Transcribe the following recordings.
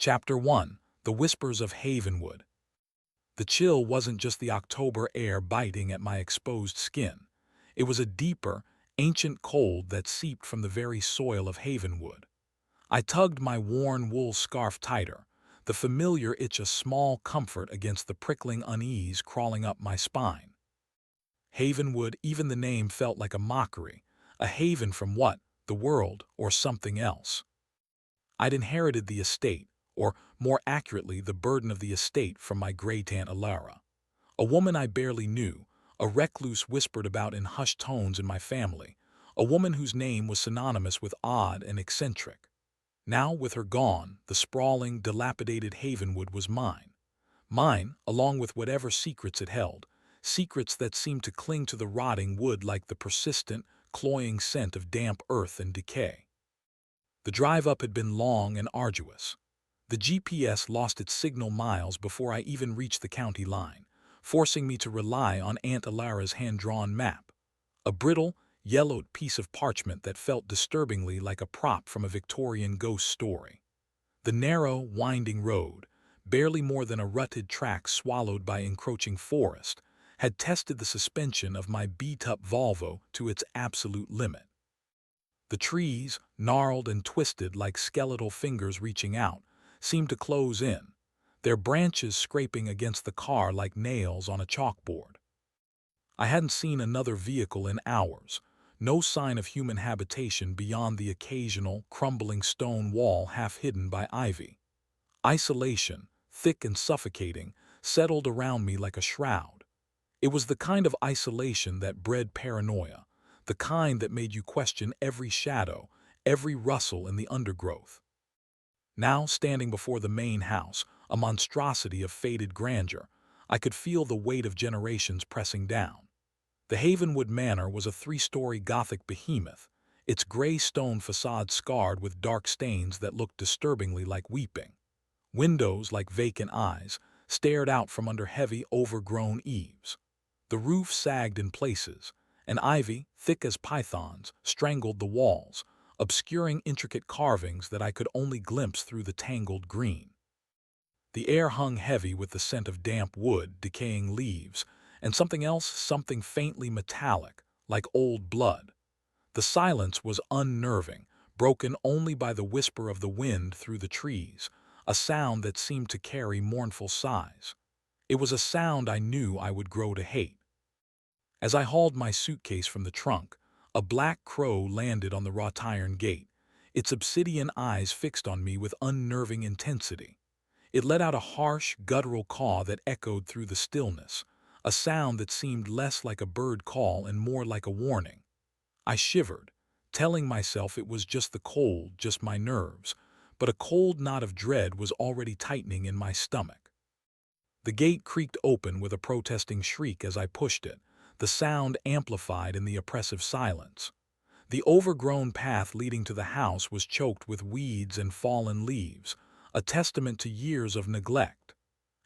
Chapter 1. The Whispers of Havenwood. The chill wasn't just the October air biting at my exposed skin. It was a deeper, ancient cold that seeped from the very soil of Havenwood. I tugged my worn wool scarf tighter, the familiar itch a small comfort against the prickling unease crawling up my spine. Havenwood, even the name felt like a mockery, a haven from what? The world, or something else. I'd inherited the estate, or more accurately the burden of the estate from my great-aunt Alara. A woman I barely knew, a recluse whispered about in hushed tones in my family, a woman whose name was synonymous with odd and eccentric. Now, with her gone, the sprawling, dilapidated Havenwood was mine. Mine, along with whatever secrets it held, secrets that seemed to cling to the rotting wood like the persistent, cloying scent of damp earth and decay. The drive up had been long and arduous. The GPS lost its signal miles before I even reached the county line, forcing me to rely on Aunt Alara's hand-drawn map, a brittle, yellowed piece of parchment that felt disturbingly like a prop from a Victorian ghost story. The narrow, winding road, barely more than a rutted track swallowed by encroaching forest, had tested the suspension of my beat-up Volvo to its absolute limit. The trees, gnarled and twisted like skeletal fingers reaching out, seemed to close in, their branches scraping against the car like nails on a chalkboard. I hadn't seen another vehicle in hours, no sign of human habitation beyond the occasional, crumbling stone wall half hidden by ivy. Isolation, thick and suffocating, settled around me like a shroud. It was the kind of isolation that bred paranoia, the kind that made you question every shadow, every rustle in the undergrowth. Now, standing before the main house, a monstrosity of faded grandeur, I could feel the weight of generations pressing down. The Havenwood Manor was a three-story Gothic behemoth, its gray stone facade scarred with dark stains that looked disturbingly like weeping. Windows, like vacant eyes, stared out from under heavy, overgrown eaves. The roof sagged in places, and ivy, thick as pythons, strangled the walls, obscuring intricate carvings that I could only glimpse through the tangled green. The air hung heavy with the scent of damp wood, decaying leaves, and something else, something faintly metallic, like old blood. The silence was unnerving, broken only by the whisper of the wind through the trees, a sound that seemed to carry mournful sighs. It was a sound I knew I would grow to hate. As I hauled my suitcase from the trunk, a black crow landed on the wrought iron gate, its obsidian eyes fixed on me with unnerving intensity. It let out a harsh, guttural caw that echoed through the stillness, a sound that seemed less like a bird call and more like a warning. I shivered, telling myself it was just the cold, just my nerves, but a cold knot of dread was already tightening in my stomach. The gate creaked open with a protesting shriek as I pushed it, the sound amplified in the oppressive silence. The overgrown path leading to the house was choked with weeds and fallen leaves, a testament to years of neglect.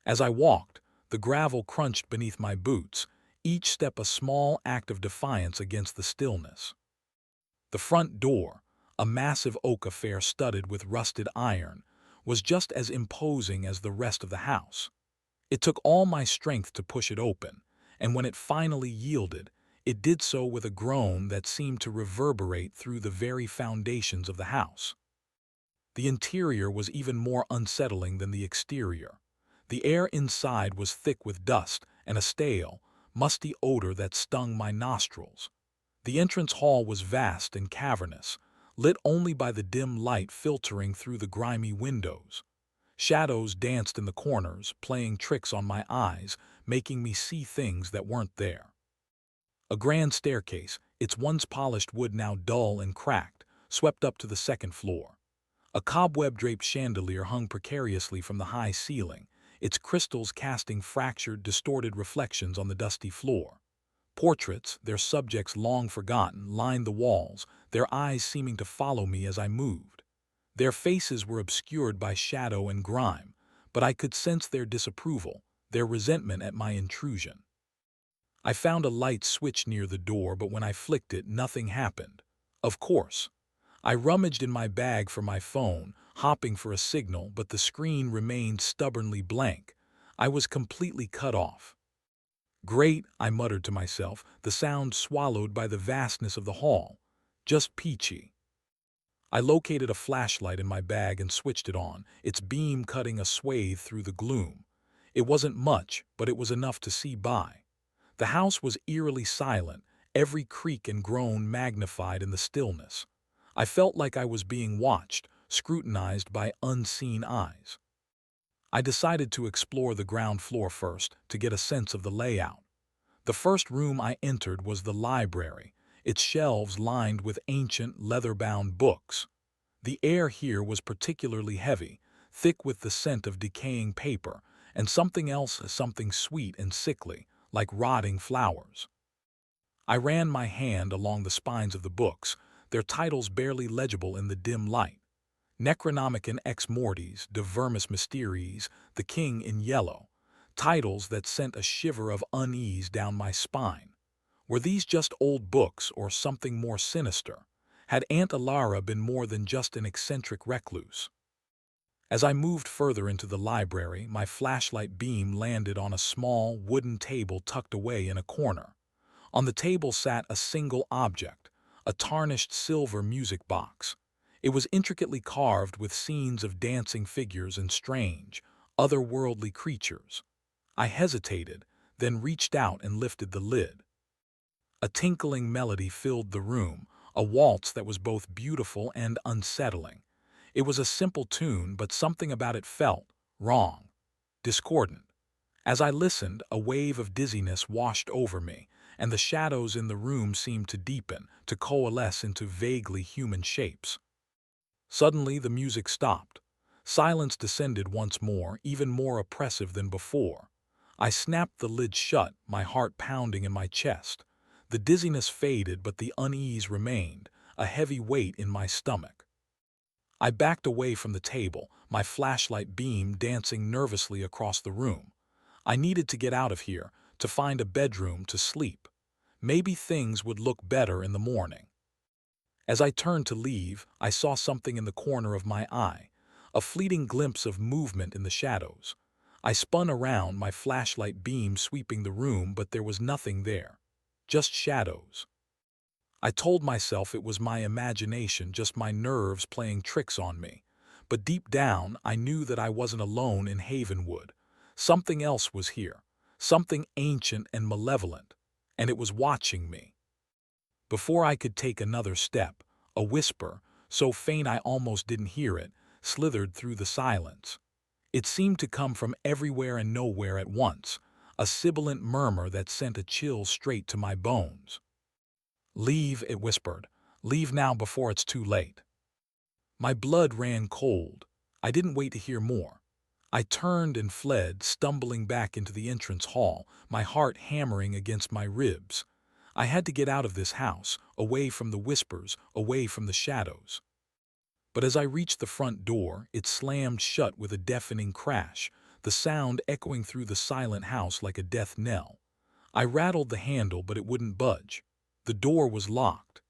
As I walked, the gravel crunched beneath my boots, each step a small act of defiance against the stillness. The front door, a massive oak affair studded with rusted iron, was just as imposing as the rest of the house. It took all my strength to push it open, and when it finally yielded, it did so with a groan that seemed to reverberate through the very foundations of the house. The interior was even more unsettling than the exterior. The air inside was thick with dust and a stale, musty odor that stung my nostrils. The entrance hall was vast and cavernous, lit only by the dim light filtering through the grimy windows. Shadows danced in the corners, playing tricks on my eyes, making me see things that weren't there. A grand staircase, its once polished wood now dull and cracked, swept up to the second floor. A cobweb-draped chandelier hung precariously from the high ceiling, its crystals casting fractured, distorted reflections on the dusty floor. Portraits, their subjects long forgotten, lined the walls, their eyes seeming to follow me as I moved. Their faces were obscured by shadow and grime, but I could sense their disapproval, their resentment at my intrusion. I found a light switch near the door, but when I flicked it, nothing happened. Of course. I rummaged in my bag for my phone, hopping for a signal, but the screen remained stubbornly blank. I was completely cut off. Great, I muttered to myself, the sound swallowed by the vastness of the hall. Just peachy. I located a flashlight in my bag and switched it on, its beam cutting a swathe through the gloom. It wasn't much, but it was enough to see by. The house was eerily silent, every creak and groan magnified in the stillness. I felt like I was being watched, scrutinized by unseen eyes. I decided to explore the ground floor first to get a sense of the layout. The first room I entered was the library, its shelves lined with ancient, leather-bound books. The air here was particularly heavy, thick with the scent of decaying paper, and something else, something sweet and sickly, like rotting flowers. I ran my hand along the spines of the books, their titles barely legible in the dim light. Necronomicon Ex Mortis, De Vermis Mysteries, The King in Yellow. Titles that sent a shiver of unease down my spine. Were these just old books or something more sinister? Had Aunt Alara been more than just an eccentric recluse? As I moved further into the library, my flashlight beam landed on a small, wooden table tucked away in a corner. On the table sat a single object, a tarnished silver music box. It was intricately carved with scenes of dancing figures and strange, otherworldly creatures. I hesitated, then reached out and lifted the lid. A tinkling melody filled the room, a waltz that was both beautiful and unsettling. It was a simple tune, but something about it felt wrong, discordant. As I listened, a wave of dizziness washed over me, and the shadows in the room seemed to deepen, to coalesce into vaguely human shapes. Suddenly, the music stopped. Silence descended once more, even more oppressive than before. I snapped the lid shut, my heart pounding in my chest. The dizziness faded, but the unease remained, a heavy weight in my stomach. I backed away from the table, my flashlight beam dancing nervously across the room. I needed to get out of here, to find a bedroom to sleep. Maybe things would look better in the morning. As I turned to leave, I saw something in the corner of my eye, a fleeting glimpse of movement in the shadows. I spun around, my flashlight beam sweeping the room, but there was nothing there. Just shadows. I told myself it was my imagination, just my nerves playing tricks on me. But deep down, I knew that I wasn't alone in Havenwood. Something else was here, something ancient and malevolent, and it was watching me. Before I could take another step, a whisper, so faint I almost didn't hear it, slithered through the silence. It seemed to come from everywhere and nowhere at once, a sibilant murmur that sent a chill straight to my bones. "Leave," it whispered. "Leave now before it's too late." My blood ran cold. I didn't wait to hear more. I turned and fled, stumbling back into the entrance hall, my heart hammering against my ribs. I had to get out of this house, away from the whispers, away from the shadows. But as I reached the front door, it slammed shut with a deafening crash, the sound echoing through the silent house like a death knell. I rattled the handle, but it wouldn't budge. The door was locked.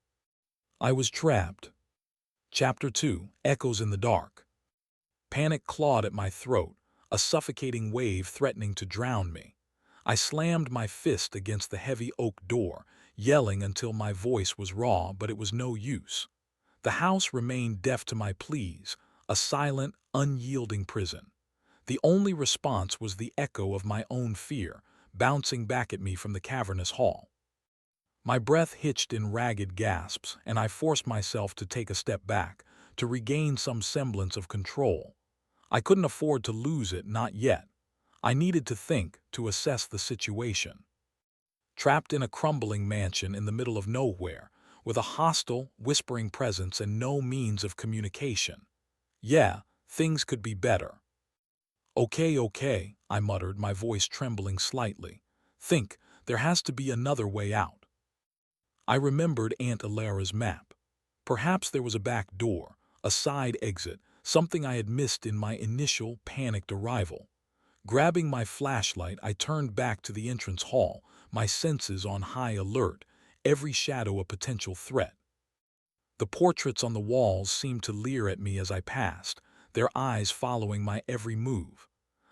I was trapped. Chapter 2: Echoes in the Dark. Panic clawed at my throat, a suffocating wave threatening to drown me. I slammed my fist against the heavy oak door, yelling until my voice was raw, but it was no use. The house remained deaf to my pleas, a silent, unyielding prison. The only response was the echo of my own fear, bouncing back at me from the cavernous hall. My breath hitched in ragged gasps, and I forced myself to take a step back, to regain some semblance of control. I couldn't afford to lose it, not yet. I needed to think, to assess the situation. Trapped in a crumbling mansion in the middle of nowhere, with a hostile, whispering presence and no means of communication. Yeah, things could be better. Okay, I muttered, my voice trembling slightly. Think, there has to be another way out. I remembered Aunt Alara's map. Perhaps there was a back door, a side exit, something I had missed in my initial, panicked arrival. Grabbing my flashlight, I turned back to the entrance hall, my senses on high alert, every shadow a potential threat. The portraits on the walls seemed to leer at me as I passed, their eyes following my every move.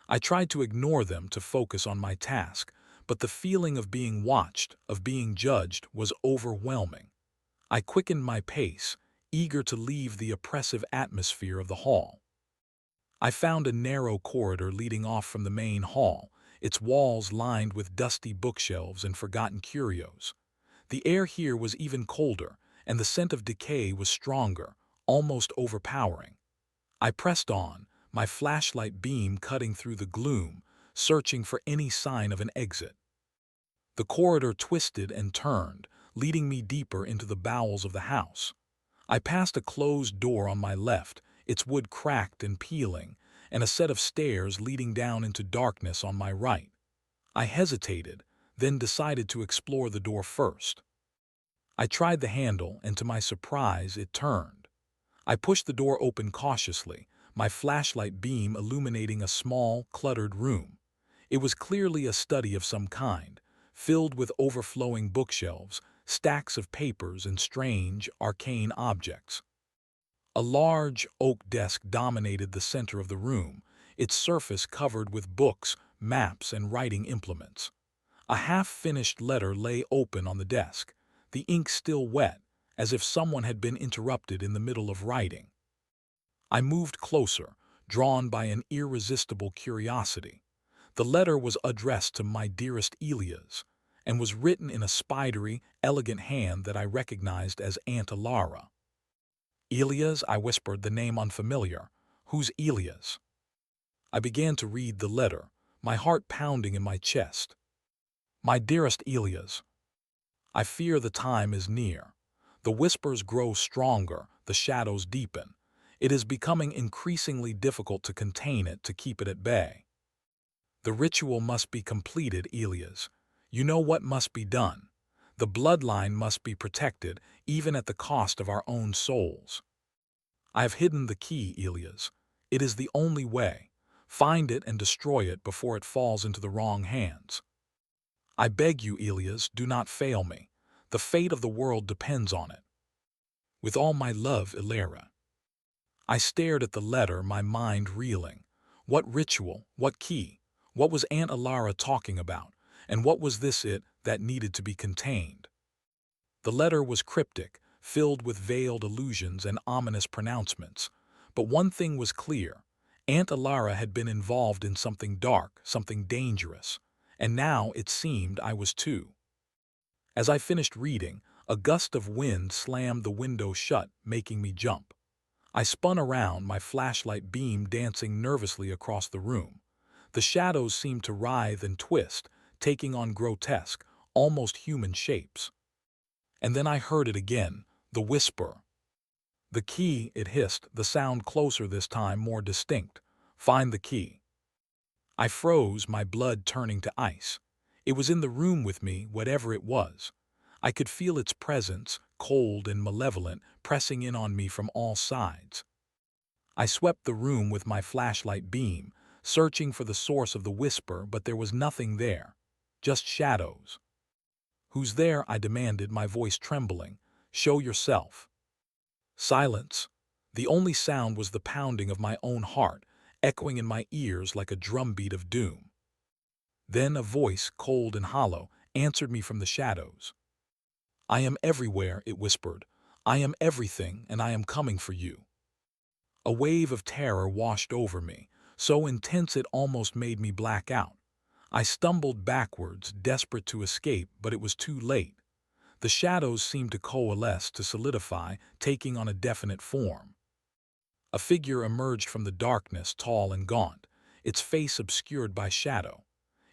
I tried to ignore them to focus on my task, but the feeling of being watched, of being judged, was overwhelming. I quickened my pace, eager to leave the oppressive atmosphere of the hall. I found a narrow corridor leading off from the main hall, its walls lined with dusty bookshelves and forgotten curios. The air here was even colder, and the scent of decay was stronger, almost overpowering. I pressed on, my flashlight beam cutting through the gloom, searching for any sign of an exit. The corridor twisted and turned, leading me deeper into the bowels of the house. I passed a closed door on my left, its wood cracked and peeling, and a set of stairs leading down into darkness on my right. I hesitated, then decided to explore the door first. I tried the handle, and to my surprise, it turned. I pushed the door open cautiously, my flashlight beam illuminating a small, cluttered room. It was clearly a study of some kind, filled with overflowing bookshelves, stacks of papers, and strange, arcane objects. A large oak desk dominated the center of the room, its surface covered with books, maps, and writing implements. A half-finished letter lay open on the desk, the ink still wet, as if someone had been interrupted in the middle of writing. I moved closer, drawn by an irresistible curiosity. The letter was addressed to my dearest Elias, and was written in a spidery, elegant hand that I recognized as Aunt Alara. Elias, I whispered, the name unfamiliar. Who's Elias? I began to read the letter, my heart pounding in my chest. My dearest Elias, I fear the time is near. The whispers grow stronger, the shadows deepen. It is becoming increasingly difficult to contain it, to keep it at bay. The ritual must be completed, Elias. You know what must be done. The bloodline must be protected, even at the cost of our own souls. I have hidden the key, Elias. It is the only way. Find it and destroy it before it falls into the wrong hands. I beg you, Elias, do not fail me. The fate of the world depends on it. With all my love, Ilara. I stared at the letter, my mind reeling. What ritual? What key? What was Aunt Alara talking about? And what was this it that needed to be contained? The letter was cryptic, filled with veiled allusions and ominous pronouncements. But one thing was clear. Aunt Alara had been involved in something dark, something dangerous. And now it seemed I was too. As I finished reading, a gust of wind slammed the window shut, making me jump. I spun around, my flashlight beam dancing nervously across the room. The shadows seemed to writhe and twist, taking on grotesque, almost human shapes. And then I heard it again, the whisper. The key, it hissed, the sound closer this time, more distinct. Find the key. I froze, my blood turning to ice. It was in the room with me, whatever it was. I could feel its presence, cold and malevolent, pressing in on me from all sides. I swept the room with my flashlight beam, searching for the source of the whisper, but there was nothing there. Just shadows. Who's there? I demanded, my voice trembling. Show yourself. Silence. The only sound was the pounding of my own heart, echoing in my ears like a drumbeat of doom. Then a voice, cold and hollow, answered me from the shadows. I am everywhere, it whispered. I am everything, and I am coming for you. A wave of terror washed over me, so intense it almost made me black out. I stumbled backwards, desperate to escape, but it was too late. The shadows seemed to coalesce, to solidify, taking on a definite form. A figure emerged from the darkness, tall and gaunt, its face obscured by shadow.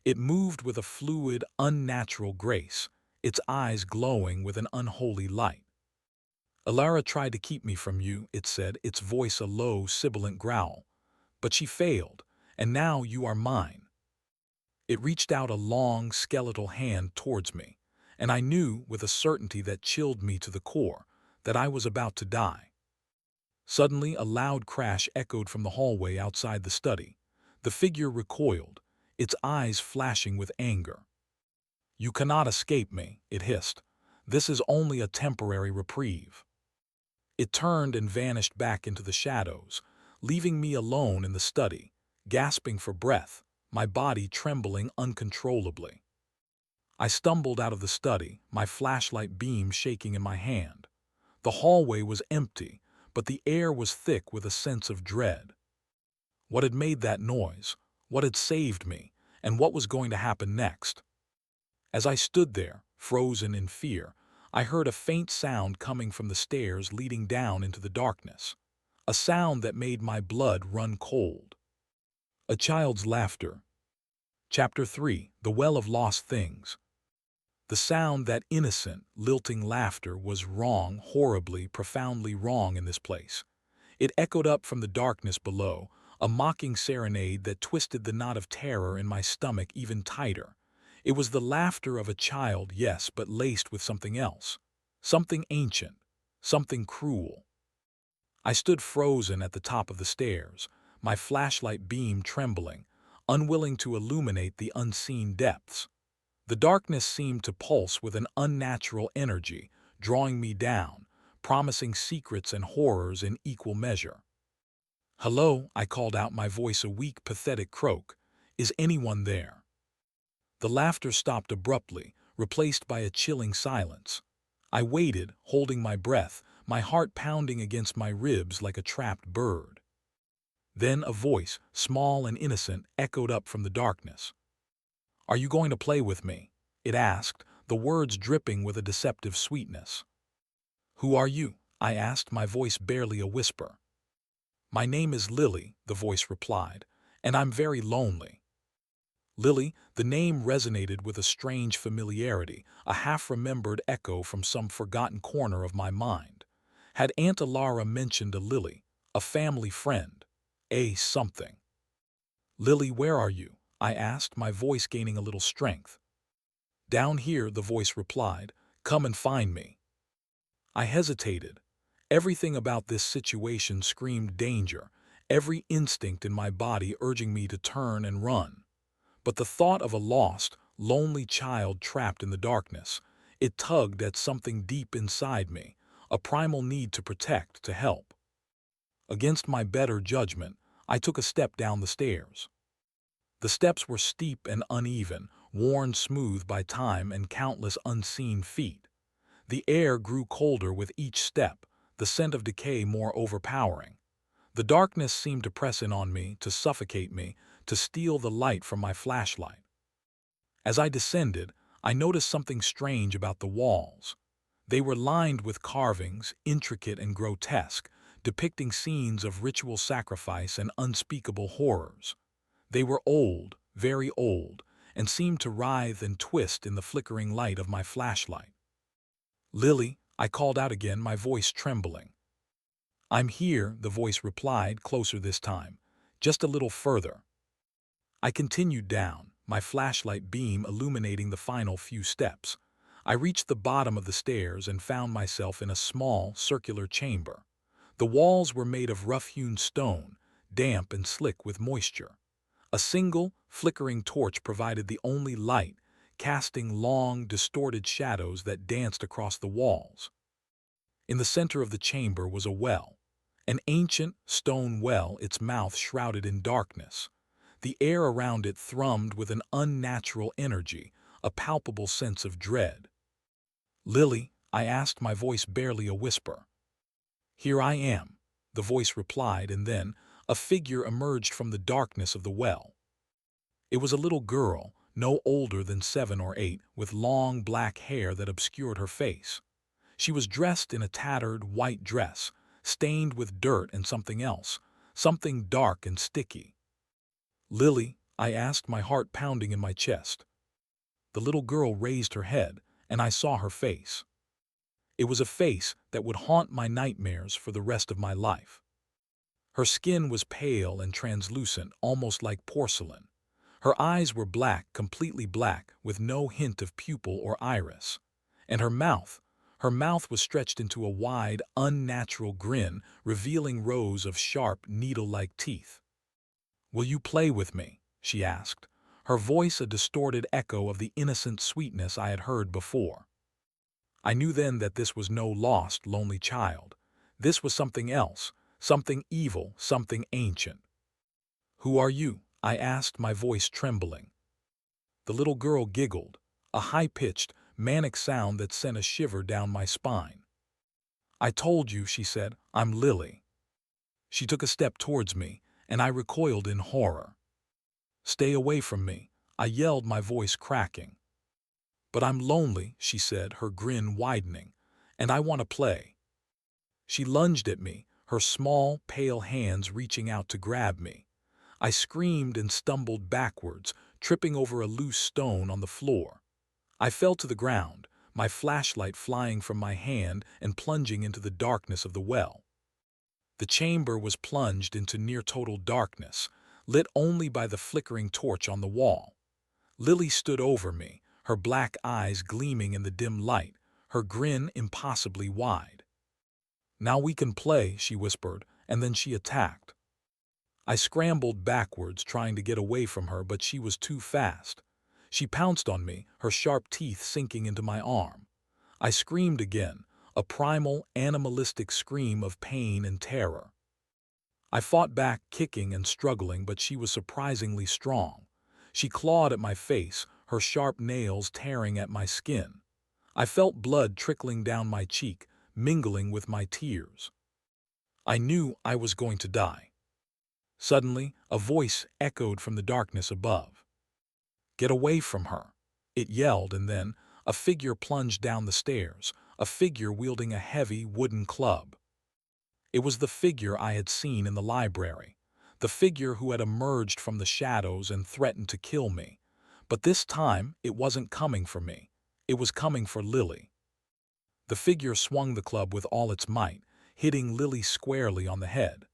It moved with a fluid, unnatural grace, its eyes glowing with an unholy light. Alara tried to keep me from you, it said, its voice a low, sibilant growl. But she failed, and now you are mine. It reached out a long, skeletal hand towards me, and I knew, with a certainty that chilled me to the core, that I was about to die. Suddenly, a loud crash echoed from the hallway outside the study. The figure recoiled, its eyes flashing with anger. You cannot escape me, it hissed. This is only a temporary reprieve. It turned and vanished back into the shadows, leaving me alone in the study, gasping for breath, my body trembling uncontrollably. I stumbled out of the study, my flashlight beam shaking in my hand. The hallway was empty, but the air was thick with a sense of dread. What had made that noise? What had saved me? And what was going to happen next? As I stood there, frozen in fear, I heard a faint sound coming from the stairs leading down into the darkness. A sound that made my blood run cold. A child's laughter. Chapter 3: The Well of Lost Things. The sound, that innocent, lilting laughter, was wrong, horribly, profoundly wrong in this place. It echoed up from the darkness below, a mocking serenade that twisted the knot of terror in my stomach even tighter. It was the laughter of a child, yes, but laced with something else. Something ancient. Something cruel. I stood frozen at the top of the stairs, my flashlight beam trembling, unwilling to illuminate the unseen depths. The darkness seemed to pulse with an unnatural energy, drawing me down, promising secrets and horrors in equal measure. "Hello," I called out, my voice a weak, pathetic croak. "Is anyone there?" The laughter stopped abruptly, replaced by a chilling silence. I waited, holding my breath, my heart pounding against my ribs like a trapped bird. Then a voice, small and innocent, echoed up from the darkness. "Are you going to play with me?" it asked, the words dripping with a deceptive sweetness. "Who are you?" I asked, my voice barely a whisper. "My name is Lily," the voice replied, "and I'm very lonely." Lily, the name resonated with a strange familiarity, a half-remembered echo from some forgotten corner of my mind. Had Aunt Alara mentioned a Lily, a family friend, a something? "Lily, where are you?" I asked, my voice gaining a little strength. "Down here," the voice replied. "Come and find me." I hesitated. Everything about this situation screamed danger, every instinct in my body urging me to turn and run. But the thought of a lost, lonely child trapped in the darkness, it tugged at something deep inside me, a primal need to protect, to help. Against my better judgment, I took a step down the stairs. The steps were steep and uneven, worn smooth by time and countless unseen feet. The air grew colder with each step, the scent of decay more overpowering. The darkness seemed to press in on me, to suffocate me, to steal the light from my flashlight. As I descended, I noticed something strange about the walls. They were lined with carvings, intricate and grotesque, depicting scenes of ritual sacrifice and unspeakable horrors. They were old, very old, and seemed to writhe and twist in the flickering light of my flashlight. "Lily," I called out again, my voice trembling. "I'm here," the voice replied, closer this time. "Just a little further." I continued down, my flashlight beam illuminating the final few steps. I reached the bottom of the stairs and found myself in a small, circular chamber. The walls were made of rough-hewn stone, damp and slick with moisture. A single, flickering torch provided the only light, casting long, distorted shadows that danced across the walls. In the center of the chamber was a well, an ancient stone well, its mouth shrouded in darkness. The air around it thrummed with an unnatural energy, a palpable sense of dread. "Lily," I asked, my voice barely a whisper. "Here I am," the voice replied, and then a figure emerged from the darkness of the well. It was a little girl, no older than 7 or 8, with long black hair that obscured her face. She was dressed in a tattered white dress, stained with dirt and something else, something dark and sticky. "Lily," I asked, my heart pounding in my chest. The little girl raised her head, and I saw her face. It was a face that would haunt my nightmares for the rest of my life. Her skin was pale and translucent, almost like porcelain. Her eyes were black, completely black, with no hint of pupil or iris. And her mouth was stretched into a wide, unnatural grin, revealing rows of sharp, needle-like teeth. "Will you play with me?" she asked, her voice a distorted echo of the innocent sweetness I had heard before. I knew then that this was no lost, lonely child. This was something else, something evil, something ancient. "Who are you?" I asked, my voice trembling. The little girl giggled, a high-pitched, manic sound that sent a shiver down my spine. "I told you," she said, "I'm Lily." She took a step towards me, and I recoiled in horror. "Stay away from me," I yelled, my voice cracking. "But I'm lonely," she said, her grin widening, "and I want to play." She lunged at me, her small, pale hands reaching out to grab me. I screamed and stumbled backwards, tripping over a loose stone on the floor. I fell to the ground, my flashlight flying from my hand and plunging into the darkness of the well. The chamber was plunged into near-total darkness, lit only by the flickering torch on the wall. Lily stood over me, her black eyes gleaming in the dim light, her grin impossibly wide. "Now we can play," she whispered, and then she attacked. I scrambled backwards, trying to get away from her, but she was too fast. She pounced on me, her sharp teeth sinking into my arm. I screamed again, a primal, animalistic scream of pain and terror. I fought back, kicking and struggling, but she was surprisingly strong. She clawed at my face, her sharp nails tearing at my skin. I felt blood trickling down my cheek, mingling with my tears. I knew I was going to die. Suddenly, a voice echoed from the darkness above. "Get away from her," it yelled, and then a figure plunged down the stairs, a figure wielding a heavy wooden club. It was the figure I had seen in the library, the figure who had emerged from the shadows and threatened to kill me. But this time, it wasn't coming for me. It was coming for Lily. The figure swung the club with all its might, hitting Lily squarely on the head.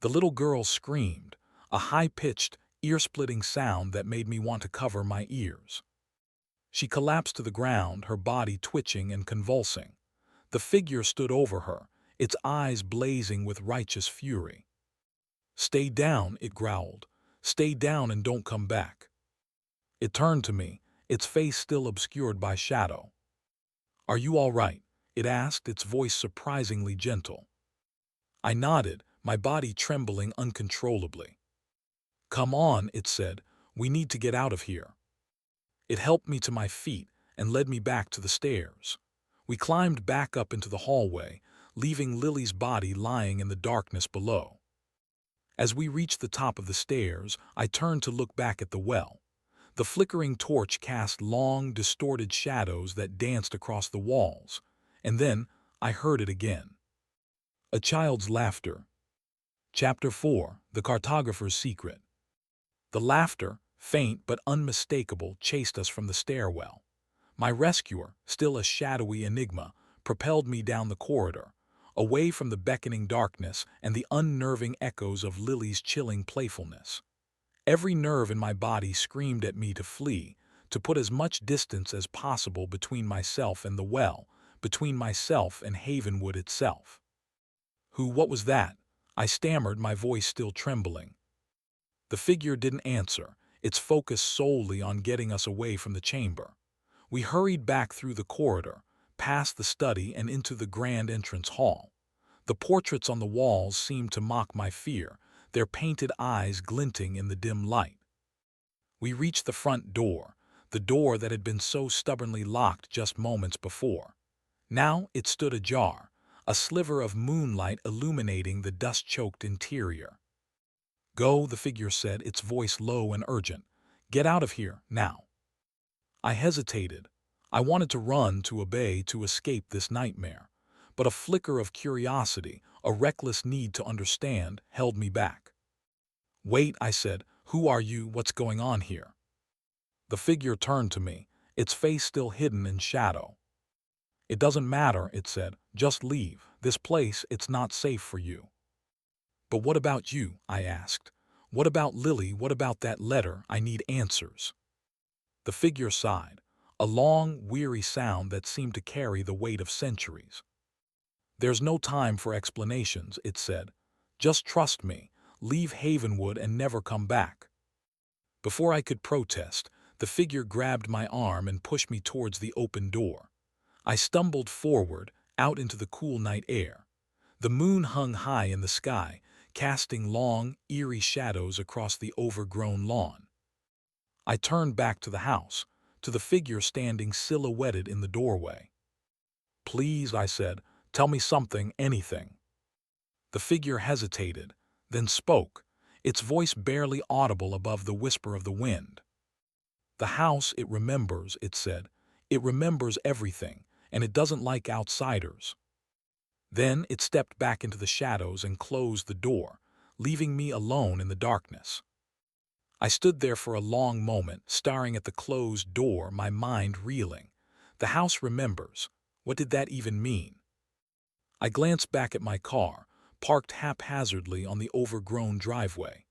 The little girl screamed, a high-pitched, ear-splitting sound that made me want to cover my ears. She collapsed to the ground, her body twitching and convulsing. The figure stood over her, its eyes blazing with righteous fury. "Stay down," it growled. "Stay down and don't come back." It turned to me, its face still obscured by shadow. "Are you all right?" it asked, its voice surprisingly gentle. I nodded, my body trembling uncontrollably. "Come on," it said. "We need to get out of here." It helped me to my feet and led me back to the stairs. We climbed back up into the hallway, leaving Lily's body lying in the darkness below. As we reached the top of the stairs, I turned to look back at the well. The flickering torch cast long, distorted shadows that danced across the walls, and then I heard it again. A child's laughter. Chapter 4: The Cartographer's Secret. The laughter, faint but unmistakable, chased us from the stairwell. My rescuer, still a shadowy enigma, propelled me down the corridor, away from the beckoning darkness and the unnerving echoes of Lily's chilling playfulness. Every nerve in my body screamed at me to flee, to put as much distance as possible between myself and the well, between myself and Havenwood itself. What was that?" I stammered, my voice still trembling. The figure didn't answer, its focus solely on getting us away from the chamber. We hurried back through the corridor, past the study and into the grand entrance hall. The portraits on the walls seemed to mock my fear, their painted eyes glinting in the dim light. We reached the front door, the door that had been so stubbornly locked just moments before. Now it stood ajar, a sliver of moonlight illuminating the dust-choked interior. "Go," the figure said, its voice low and urgent. "Get out of here, now." I hesitated. I wanted to run, to obey, to escape this nightmare. But a flicker of curiosity, a reckless need to understand, held me back. "Wait," I said. "Who are you? What's going on here?" The figure turned to me, its face still hidden in shadow. "It doesn't matter," it said. "Just leave. This place, it's not safe for you." "But what about you?" I asked. "What about Lily? What about that letter? I need answers." The figure sighed, a long, weary sound that seemed to carry the weight of centuries. "There's no time for explanations," it said. "Just trust me. Leave Havenwood and never come back." Before I could protest, the figure grabbed my arm and pushed me towards the open door. I stumbled forward, out into the cool night air. The moon hung high in the sky, casting long, eerie shadows across the overgrown lawn. I turned back to the house, to the figure standing silhouetted in the doorway. "Please," I said, "tell me something, anything." The figure hesitated, then spoke, its voice barely audible above the whisper of the wind. "The house, it remembers," it said. "It remembers everything, and it doesn't like outsiders." Then it stepped back into the shadows and closed the door, leaving me alone in the darkness. I stood there for a long moment, staring at the closed door, my mind reeling. The house remembers. What did that even mean? I glanced back at my car, parked haphazardly on the overgrown driveway.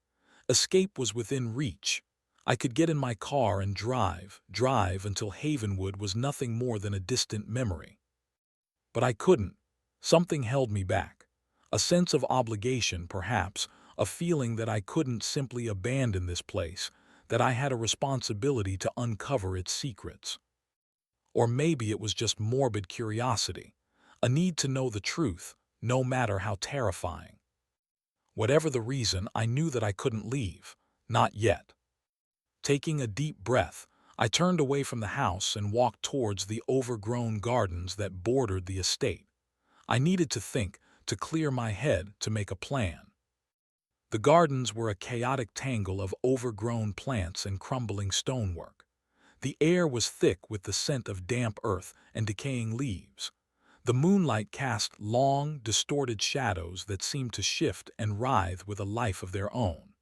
Escape was within reach. I could get in my car and drive until Havenwood was nothing more than a distant memory. But I couldn't. Something held me back. A sense of obligation, perhaps, a feeling that I couldn't simply abandon this place, that I had a responsibility to uncover its secrets. Or maybe it was just morbid curiosity, a need to know the truth, no matter how terrifying. Whatever the reason, I knew that I couldn't leave. Not yet. Taking a deep breath, I turned away from the house and walked towards the overgrown gardens that bordered the estate. I needed to think, to clear my head, to make a plan. The gardens were a chaotic tangle of overgrown plants and crumbling stonework. The air was thick with the scent of damp earth and decaying leaves. The moonlight cast long, distorted shadows that seemed to shift and writhe with a life of their own.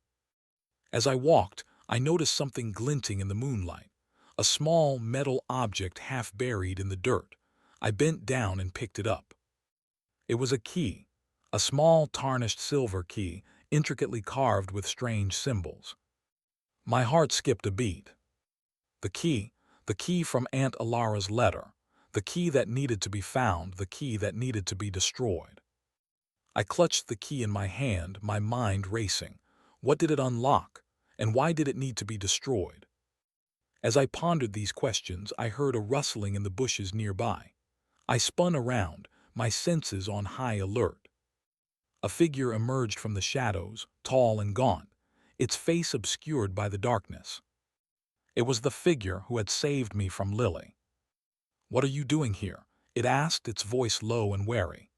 As I walked, I noticed something glinting in the moonlight, a small metal object half buried in the dirt. I bent down and picked it up. It was a key, a small tarnished silver key, intricately carved with strange symbols. My heart skipped a beat. The key from Aunt Alara's letter, the key that needed to be found, the key that needed to be destroyed. I clutched the key in my hand, my mind racing. What did it unlock, and why did it need to be destroyed? As I pondered these questions, I heard a rustling in the bushes nearby. I spun around, my senses on high alert. A figure emerged from the shadows, tall and gaunt, its face obscured by the darkness. It was the figure who had saved me from Lily. "What are you doing here?" it asked, its voice low and wary.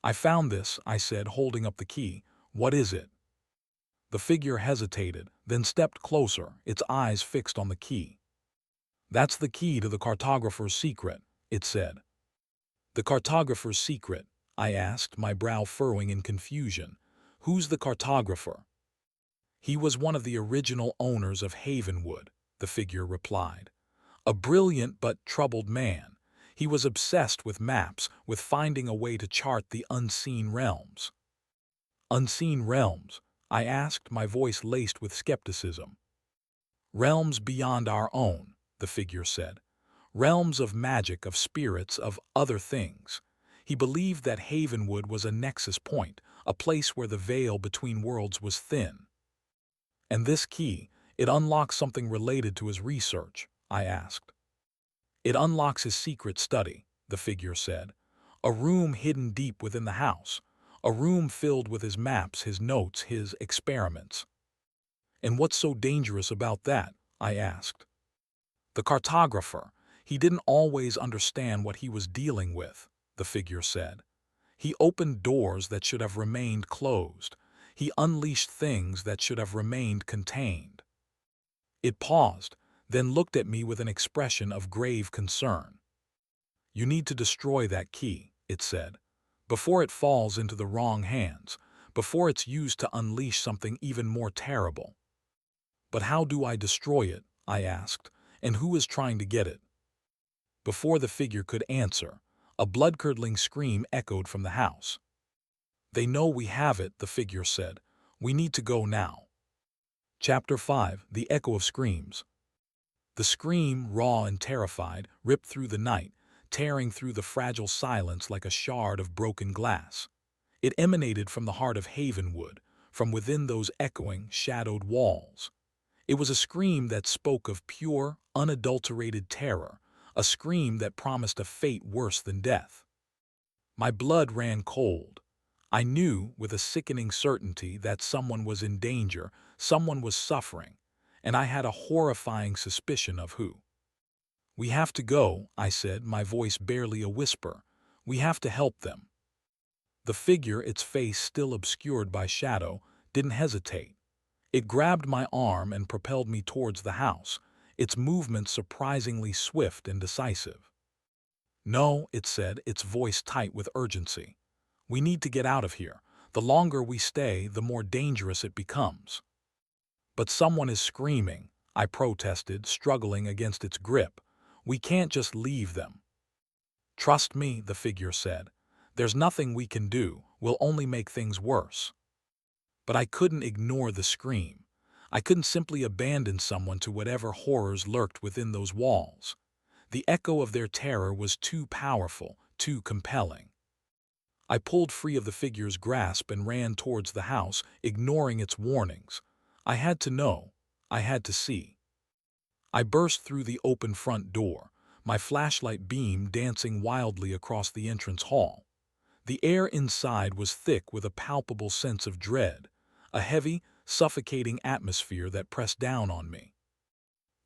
"I found this," I said, holding up the key. "What is it?" The figure hesitated, then stepped closer, its eyes fixed on the key. "That's the key to the cartographer's secret," it said. "The cartographer's secret?" I asked, my brow furrowing in confusion. "Who's the cartographer?" "He was one of the original owners of Havenwood," the figure replied. "A brilliant but troubled man. He was obsessed with maps, with finding a way to chart the unseen realms." "Unseen realms?" I asked, my voice laced with skepticism. "Realms beyond our own," the figure said. "Realms of magic, of spirits, of other things." He believed that Havenwood was a nexus point, a place where the veil between worlds was thin. "And this key, it unlocks something related to his research?" I asked. "It unlocks his secret study," the figure said. "A room hidden deep within the house. A room filled with his maps, his notes, his experiments." "And what's so dangerous about that?" I asked. "The cartographer. He didn't always understand what he was dealing with," the figure said. "He opened doors that should have remained closed. He unleashed things that should have remained contained." It paused, then looked at me with an expression of grave concern. "You need to destroy that key," it said, "before it falls into the wrong hands, before it's used to unleash something even more terrible." "But how do I destroy it?" I asked, "and who is trying to get it?" Before the figure could answer, a blood-curdling scream echoed from the house. "They know we have it," the figure said. "We need to go now." Chapter 5: The Echo of Screams. The scream, raw and terrified, ripped through the night, tearing through the fragile silence like a shard of broken glass. It emanated from the heart of Havenwood, from within those echoing, shadowed walls. It was a scream that spoke of pure, unadulterated terror, a scream that promised a fate worse than death. My blood ran cold. I knew with a sickening certainty that someone was in danger, someone was suffering, and I had a horrifying suspicion of who. "We have to go," I said, my voice barely a whisper. "We have to help them." The figure, its face still obscured by shadow, didn't hesitate. It grabbed my arm and propelled me towards the house, its movement surprisingly swift and decisive. "No," it said, its voice tight with urgency. "We need to get out of here. The longer we stay, the more dangerous it becomes." "But someone is screaming," I protested, struggling against its grip. "We can't just leave them." "Trust me," the figure said. "There's nothing we can do. We'll only make things worse." But I couldn't ignore the scream. I couldn't simply abandon someone to whatever horrors lurked within those walls. The echo of their terror was too powerful, too compelling. I pulled free of the figure's grasp and ran towards the house, ignoring its warnings. I had to know. I had to see. I burst through the open front door, my flashlight beam dancing wildly across the entrance hall. The air inside was thick with a palpable sense of dread, a heavy, suffocating atmosphere that pressed down on me.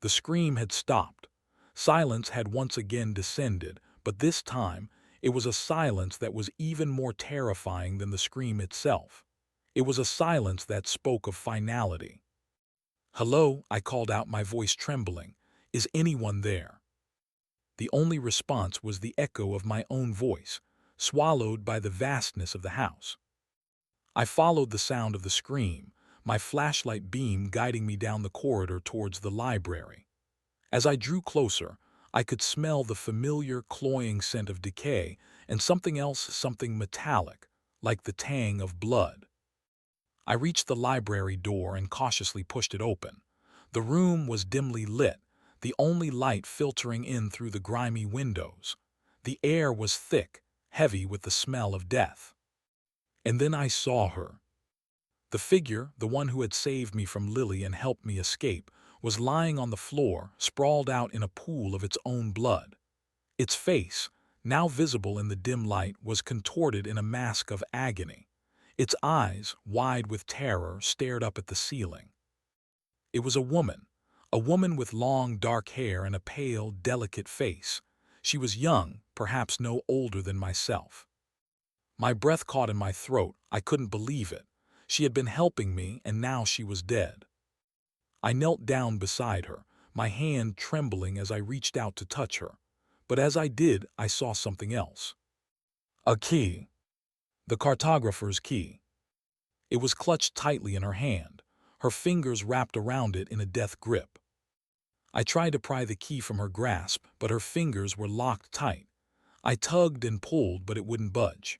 The scream had stopped. Silence had once again descended, but this time it was a silence that was even more terrifying than the scream itself. It was a silence that spoke of finality. "Hello," I called out, my voice trembling. "Is anyone there?" The only response was the echo of my own voice, swallowed by the vastness of the house. I followed the sound of the scream, my flashlight beam guiding me down the corridor towards the library. As I drew closer, I could smell the familiar, cloying scent of decay and something else, something metallic, like the tang of blood. I reached the library door and cautiously pushed it open. The room was dimly lit, the only light filtering in through the grimy windows. The air was thick, heavy with the smell of death. And then I saw her. The figure, the one who had saved me from Lily and helped me escape, was lying on the floor, sprawled out in a pool of its own blood. Its face, now visible in the dim light, was contorted in a mask of agony. Its eyes, wide with terror, stared up at the ceiling. It was a woman with long, dark hair and a pale, delicate face. She was young, perhaps no older than myself. My breath caught in my throat. I couldn't believe it. She had been helping me, and now she was dead. I knelt down beside her, my hand trembling as I reached out to touch her. But as I did, I saw something else. A key. The cartographer's key. It was clutched tightly in her hand, her fingers wrapped around it in a death grip. I tried to pry the key from her grasp, but her fingers were locked tight. I tugged and pulled, but it wouldn't budge.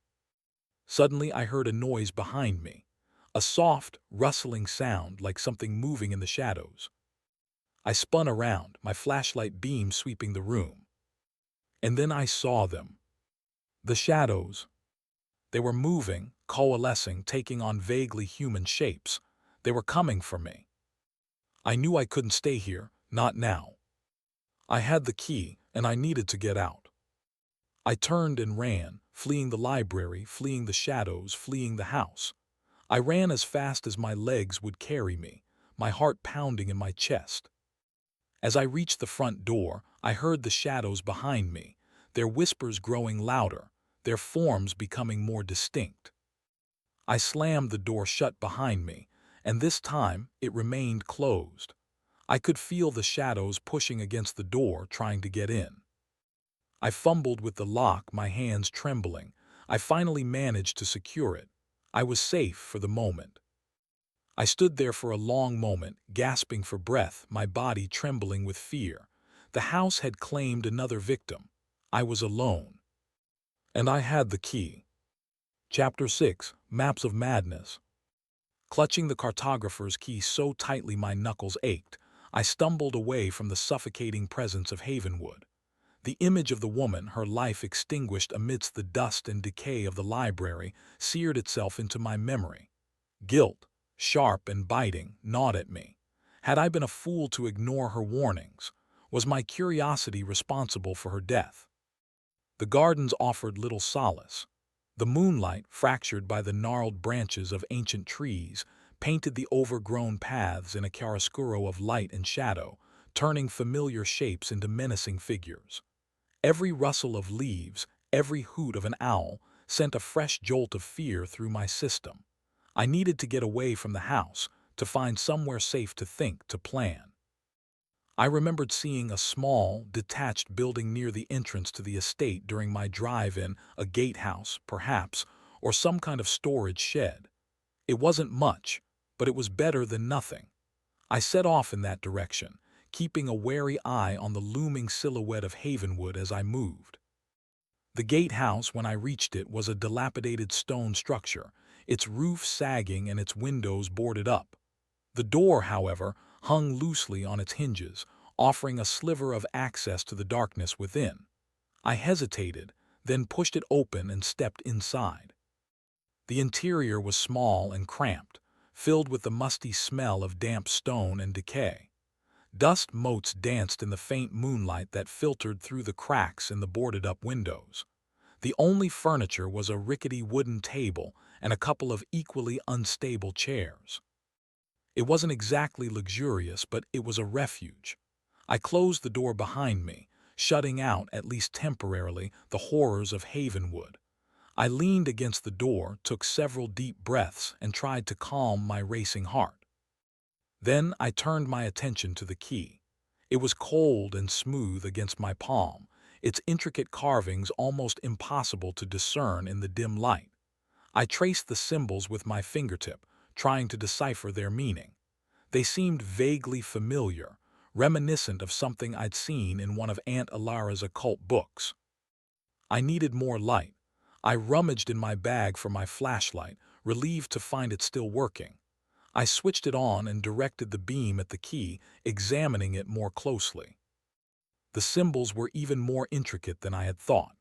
Suddenly, I heard a noise behind me, a soft, rustling sound like something moving in the shadows. I spun around, my flashlight beam sweeping the room. And then I saw them. The shadows. They were moving, coalescing, taking on vaguely human shapes. They were coming for me. I knew I couldn't stay here, not now. I had the key, and I needed to get out. I turned and ran, fleeing the library, fleeing the shadows, fleeing the house. I ran as fast as my legs would carry me, my heart pounding in my chest. As I reached the front door, I heard the shadows behind me, their whispers growing louder, their forms becoming more distinct. I slammed the door shut behind me, and this time it remained closed. I could feel the shadows pushing against the door, trying to get in. I fumbled with the lock, my hands trembling. I finally managed to secure it. I was safe for the moment. I stood there for a long moment, gasping for breath, my body trembling with fear. The house had claimed another victim. I was alone. And I had the key. Chapter 6: Maps of Madness. Clutching the cartographer's key so tightly my knuckles ached, I stumbled away from the suffocating presence of Havenwood. The image of the woman, her life extinguished amidst the dust and decay of the library, seared itself into my memory. Guilt, sharp and biting, gnawed at me. Had I been a fool to ignore her warnings? Was my curiosity responsible for her death? The gardens offered little solace. The moonlight, fractured by the gnarled branches of ancient trees, painted the overgrown paths in a chiaroscuro of light and shadow, turning familiar shapes into menacing figures. Every rustle of leaves, every hoot of an owl, sent a fresh jolt of fear through my system. I needed to get away from the house, to find somewhere safe to think, to plan. I remembered seeing a small, detached building near the entrance to the estate during my drive-in, a gatehouse, perhaps, or some kind of storage shed. It wasn't much, but it was better than nothing. I set off in that direction, keeping a wary eye on the looming silhouette of Havenwood as I moved. The gatehouse, when I reached it, was a dilapidated stone structure, its roof sagging and its windows boarded up. The door, however, hung loosely on its hinges, offering a sliver of access to the darkness within. I hesitated, then pushed it open and stepped inside. The interior was small and cramped, filled with the musty smell of damp stone and decay. Dust motes danced in the faint moonlight that filtered through the cracks in the boarded-up windows. The only furniture was a rickety wooden table and a couple of equally unstable chairs. It wasn't exactly luxurious, but it was a refuge. I closed the door behind me, shutting out, at least temporarily, the horrors of Havenwood. I leaned against the door, took several deep breaths, and tried to calm my racing heart. Then I turned my attention to the key. It was cold and smooth against my palm, its intricate carvings almost impossible to discern in the dim light. I traced the symbols with my fingertip, trying to decipher their meaning. They seemed vaguely familiar, reminiscent of something I'd seen in one of Aunt Alara's occult books. I needed more light. I rummaged in my bag for my flashlight, relieved to find it still working. I switched it on and directed the beam at the key, examining it more closely. The symbols were even more intricate than I had thought.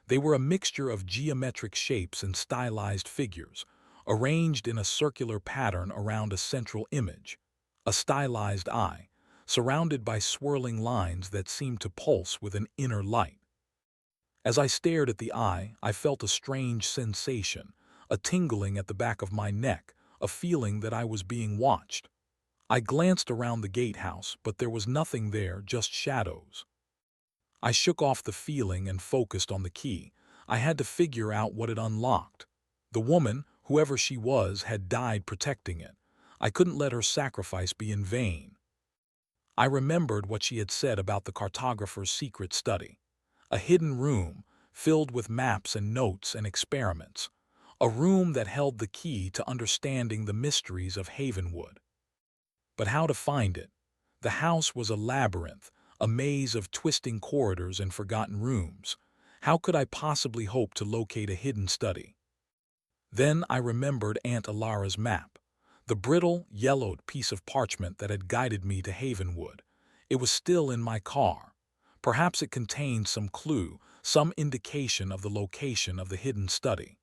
They were a mixture of geometric shapes and stylized figures, arranged in a circular pattern around a central image, a stylized eye, surrounded by swirling lines that seemed to pulse with an inner light. As I stared at the eye, I felt a strange sensation, a tingling at the back of my neck, a feeling that I was being watched. I glanced around the gatehouse, but there was nothing there, just shadows. I shook off the feeling and focused on the key. I had to figure out what it unlocked. The woman, whoever she was, had died protecting it. I couldn't let her sacrifice be in vain. I remembered what she had said about the cartographer's secret study. A hidden room, filled with maps and notes and experiments. A room that held the key to understanding the mysteries of Havenwood. But how to find it? The house was a labyrinth, a maze of twisting corridors and forgotten rooms. How could I possibly hope to locate a hidden study? Then I remembered Aunt Alara's map, the brittle, yellowed piece of parchment that had guided me to Havenwood. It was still in my car. Perhaps it contained some clue, some indication of the location of the hidden study.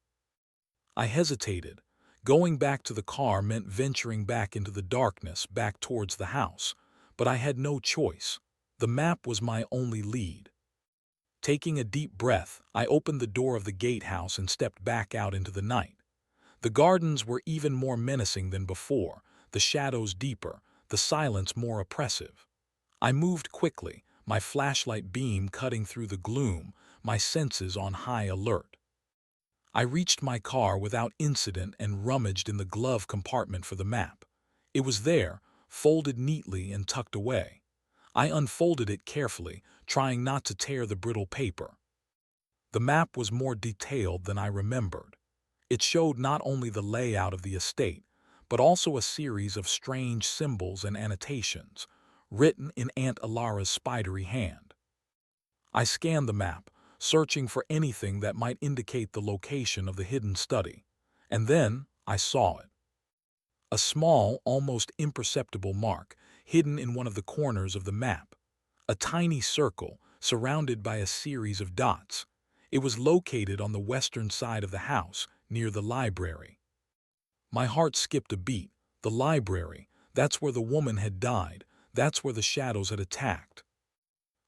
I hesitated. Going back to the car meant venturing back into the darkness, back towards the house. But I had no choice. The map was my only lead. Taking a deep breath, I opened the door of the gatehouse and stepped back out into the night. The gardens were even more menacing than before, the shadows deeper, the silence more oppressive. I moved quickly, my flashlight beam cutting through the gloom, my senses on high alert. I reached my car without incident and rummaged in the glove compartment for the map. It was there, folded neatly and tucked away. I unfolded it carefully, trying not to tear the brittle paper. The map was more detailed than I remembered. It showed not only the layout of the estate, but also a series of strange symbols and annotations, written in Aunt Alara's spidery hand. I scanned the map, searching for anything that might indicate the location of the hidden study. And then I saw it. A small, almost imperceptible mark, hidden in one of the corners of the map. A tiny circle, surrounded by a series of dots. It was located on the western side of the house, near the library. My heart skipped a beat. The library, that's where the woman had died, that's where the shadows had attacked.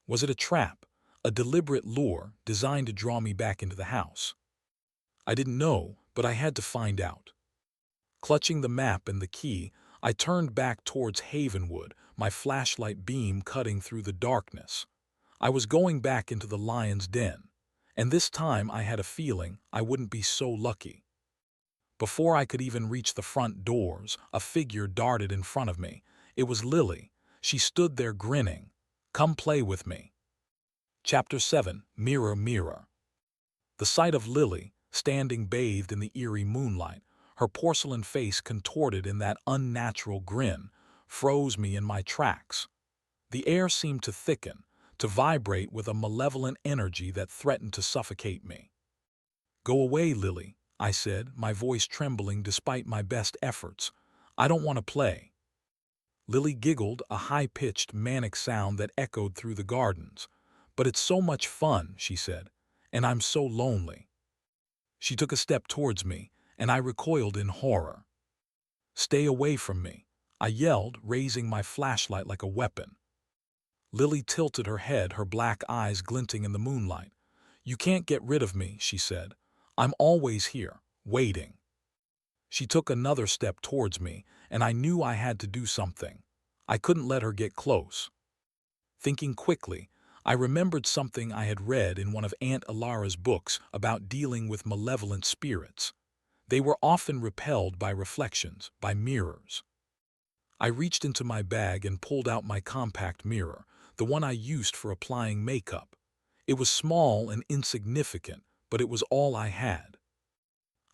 Was it a trap, a deliberate lure designed to draw me back into the house? I didn't know, but I had to find out. Clutching the map and the key, I turned back towards Havenwood, my flashlight beam cutting through the darkness. I was going back into the lion's den, and this time I had a feeling I wouldn't be so lucky. Before I could even reach the front doors, a figure darted in front of me. It was Lily. She stood there grinning. "Come play with me." Chapter 7. Mirror, Mirror. The sight of Lily, standing bathed in the eerie moonlight, her porcelain face contorted in that unnatural grin, froze me in my tracks. The air seemed to thicken, to vibrate with a malevolent energy that threatened to suffocate me. "Go away, Lily," I said, my voice trembling despite my best efforts. "I don't want to play." Lily giggled, a high-pitched, manic sound that echoed through the gardens. "But it's so much fun," she said, "and I'm so lonely." She took a step towards me, and I recoiled in horror. "Stay away from me," I yelled, raising my flashlight like a weapon. Lily tilted her head, her black eyes glinting in the moonlight. "You can't get rid of me," she said. "I'm always here, waiting." She took another step towards me, and I knew I had to do something. I couldn't let her get close. Thinking quickly, I remembered something I had read in one of Aunt Alara's books about dealing with malevolent spirits. They were often repelled by reflections, by mirrors. I reached into my bag and pulled out my compact mirror, the one I used for applying makeup. It was small and insignificant, but it was all I had.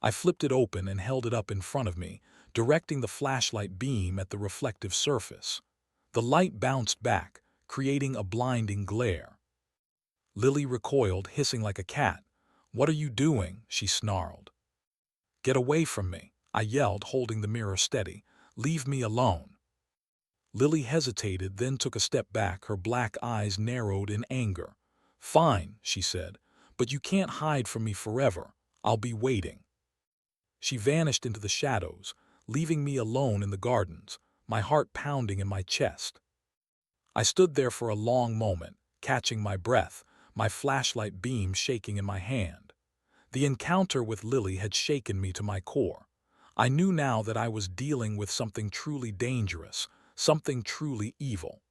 I flipped it open and held it up in front of me, directing the flashlight beam at the reflective surface. The light bounced back, creating a blinding glare. Lily recoiled, hissing like a cat. "What are you doing?" she snarled. "Get away from me," I yelled, holding the mirror steady. "Leave me alone." Lily hesitated, then took a step back, her black eyes narrowed in anger. "Fine," she said, "but you can't hide from me forever. I'll be waiting." She vanished into the shadows, leaving me alone in the gardens, my heart pounding in my chest. I stood there for a long moment, catching my breath, my flashlight beam shaking in my hand. The encounter with Lily had shaken me to my core. I knew now that I was dealing with something truly dangerous, something truly evil.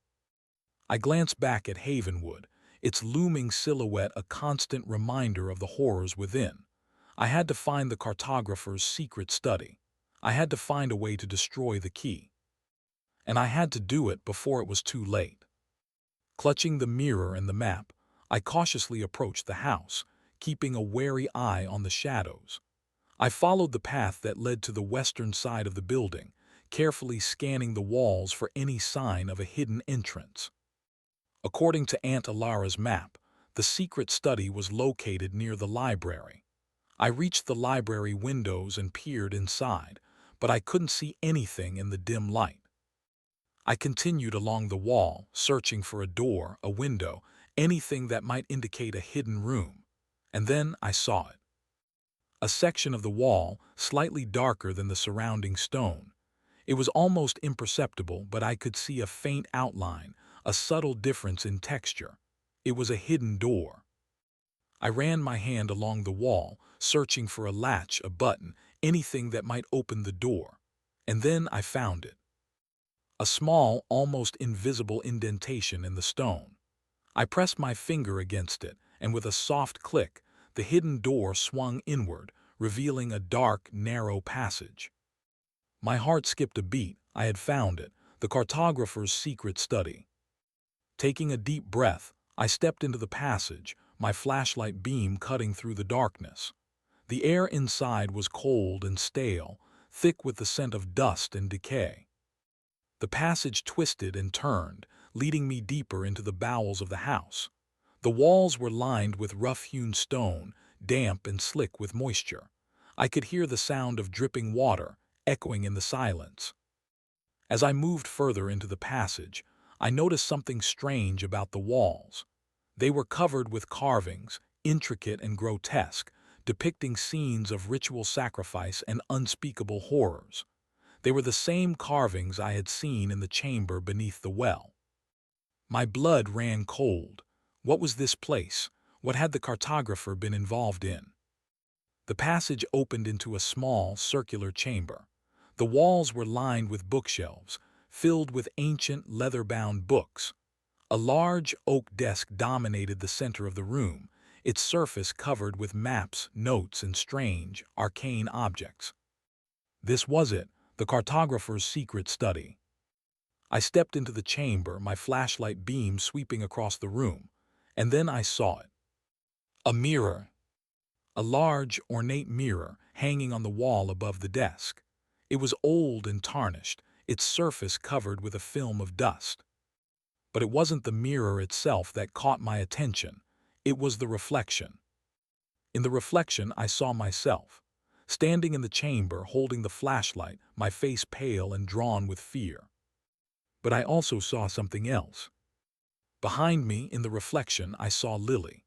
I glanced back at Havenwood, its looming silhouette a constant reminder of the horrors within. I had to find the cartographer's secret study. I had to find a way to destroy the key. And I had to do it before it was too late. Clutching the mirror and the map, I cautiously approached the house, keeping a wary eye on the shadows. I followed the path that led to the western side of the building, carefully scanning the walls for any sign of a hidden entrance. According to Aunt Alara's map, the secret study was located near the library. I reached the library windows and peered inside, but I couldn't see anything in the dim light. I continued along the wall, searching for a door, a window, anything that might indicate a hidden room. And then I saw it. A section of the wall, slightly darker than the surrounding stone. It was almost imperceptible, but I could see a faint outline, a subtle difference in texture. It was a hidden door. I ran my hand along the wall, searching for a latch, a button, anything that might open the door. And then I found it. A small, almost invisible indentation in the stone. I pressed my finger against it, and with a soft click, the hidden door swung inward, revealing a dark, narrow passage. My heart skipped a beat. I had found it, the cartographer's secret study. Taking a deep breath, I stepped into the passage, my flashlight beam cutting through the darkness. The air inside was cold and stale, thick with the scent of dust and decay. The passage twisted and turned, leading me deeper into the bowels of the house. The walls were lined with rough-hewn stone, damp and slick with moisture. I could hear the sound of dripping water, echoing in the silence. As I moved further into the passage, I noticed something strange about the walls. They were covered with carvings, intricate and grotesque, depicting scenes of ritual sacrifice and unspeakable horrors. They were the same carvings I had seen in the chamber beneath the well. My blood ran cold. What was this place? What had the cartographer been involved in? The passage opened into a small, circular chamber. The walls were lined with bookshelves, filled with ancient, leather-bound books. A large oak desk dominated the center of the room, its surface covered with maps, notes, and strange, arcane objects. This was it, the cartographer's secret study. I stepped into the chamber, my flashlight beam sweeping across the room, and then I saw it. A mirror. A large, ornate mirror hanging on the wall above the desk. It was old and tarnished, its surface covered with a film of dust. But it wasn't the mirror itself that caught my attention. It was the reflection. In the reflection, I saw myself, standing in the chamber holding the flashlight, my face pale and drawn with fear. But I also saw something else. Behind me, in the reflection, I saw Lily.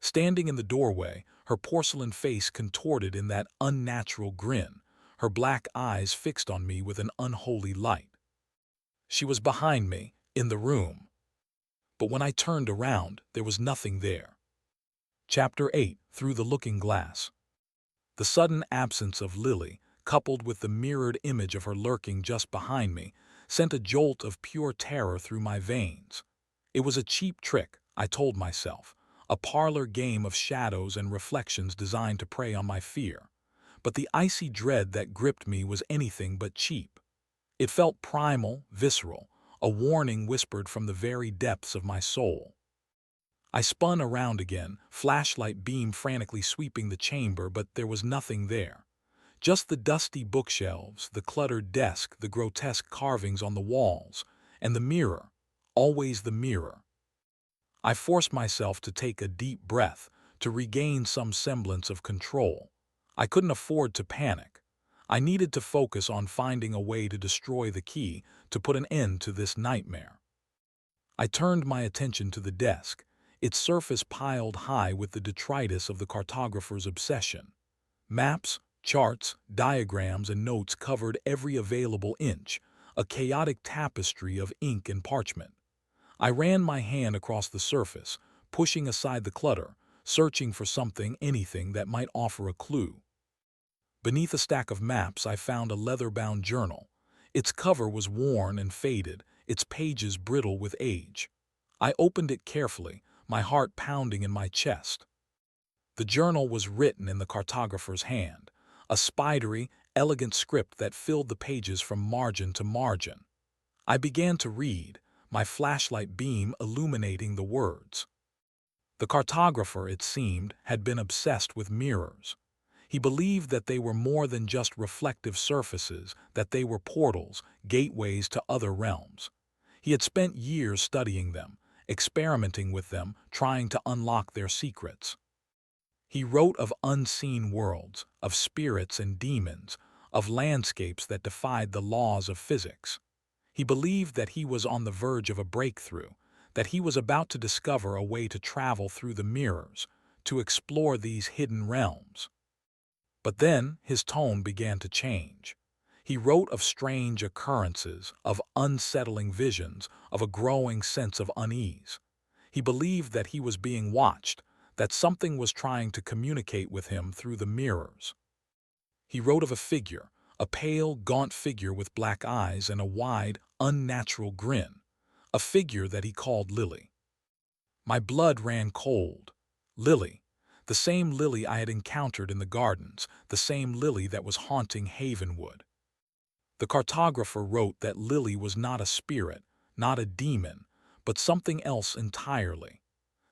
Standing in the doorway, her porcelain face contorted in that unnatural grin, her black eyes fixed on me with an unholy light. She was behind me, in the room. But when I turned around, there was nothing there. Chapter 8. Through the Looking Glass. The sudden absence of Lily, coupled with the mirrored image of her lurking just behind me, sent a jolt of pure terror through my veins. It was a cheap trick, I told myself, a parlor game of shadows and reflections designed to prey on my fear. But the icy dread that gripped me was anything but cheap. It felt primal, visceral, a warning whispered from the very depths of my soul. I spun around again, flashlight beam frantically sweeping the chamber, but there was nothing there. Just the dusty bookshelves, the cluttered desk, the grotesque carvings on the walls, and the mirror, always the mirror. I forced myself to take a deep breath, to regain some semblance of control. I couldn't afford to panic. I needed to focus on finding a way to destroy the key, to put an end to this nightmare. I turned my attention to the desk, its surface piled high with the detritus of the cartographer's obsession. Maps, charts, diagrams, and notes covered every available inch, a chaotic tapestry of ink and parchment. I ran my hand across the surface, pushing aside the clutter, searching for something, anything that might offer a clue. Beneath a stack of maps, I found a leather-bound journal. Its cover was worn and faded, its pages brittle with age. I opened it carefully, my heart pounding in my chest. The journal was written in the cartographer's hand, a spidery, elegant script that filled the pages from margin to margin. I began to read, my flashlight beam illuminating the words. The cartographer, it seemed, had been obsessed with mirrors. He believed that they were more than just reflective surfaces, that they were portals, gateways to other realms. He had spent years studying them, experimenting with them, trying to unlock their secrets. He wrote of unseen worlds, of spirits and demons, of landscapes that defied the laws of physics. He believed that he was on the verge of a breakthrough, that he was about to discover a way to travel through the mirrors, to explore these hidden realms. But then his tone began to change. He wrote of strange occurrences, of unsettling visions, of a growing sense of unease. He believed that he was being watched, that something was trying to communicate with him through the mirrors. He wrote of a figure, a pale, gaunt figure with black eyes and a wide, unnatural grin, a figure that he called Lily. My blood ran cold. Lily, the same Lily I had encountered in the gardens, the same Lily that was haunting Havenwood. The cartographer wrote that Lily was not a spirit, not a demon, but something else entirely.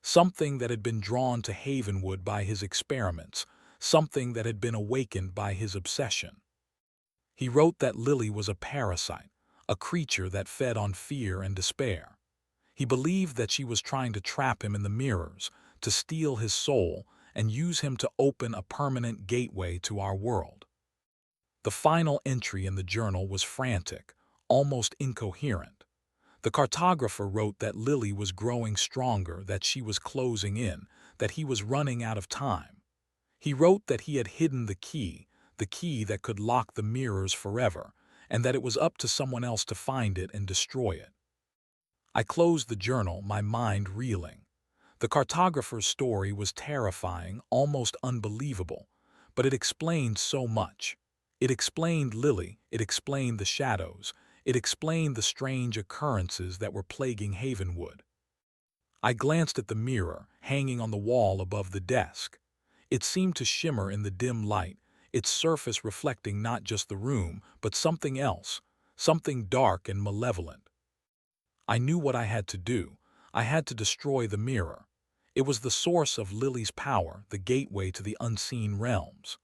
Something that had been drawn to Havenwood by his experiments, something that had been awakened by his obsession. He wrote that Lily was a parasite, a creature that fed on fear and despair. He believed that she was trying to trap him in the mirrors, to steal his soul, and use him to open a permanent gateway to our world. The final entry in the journal was frantic, almost incoherent. The cartographer wrote that Lily was growing stronger, that she was closing in, that he was running out of time. He wrote that he had hidden the key that could lock the mirrors forever, and that it was up to someone else to find it and destroy it. I closed the journal, my mind reeling. The cartographer's story was terrifying, almost unbelievable, but it explained so much. It explained Lily, it explained the shadows, it explained the strange occurrences that were plaguing Havenwood. I glanced at the mirror, hanging on the wall above the desk. It seemed to shimmer in the dim light, its surface reflecting not just the room, but something else, something dark and malevolent. I knew what I had to do. I had to destroy the mirror. It was the source of Lily's power, the gateway to the unseen realms.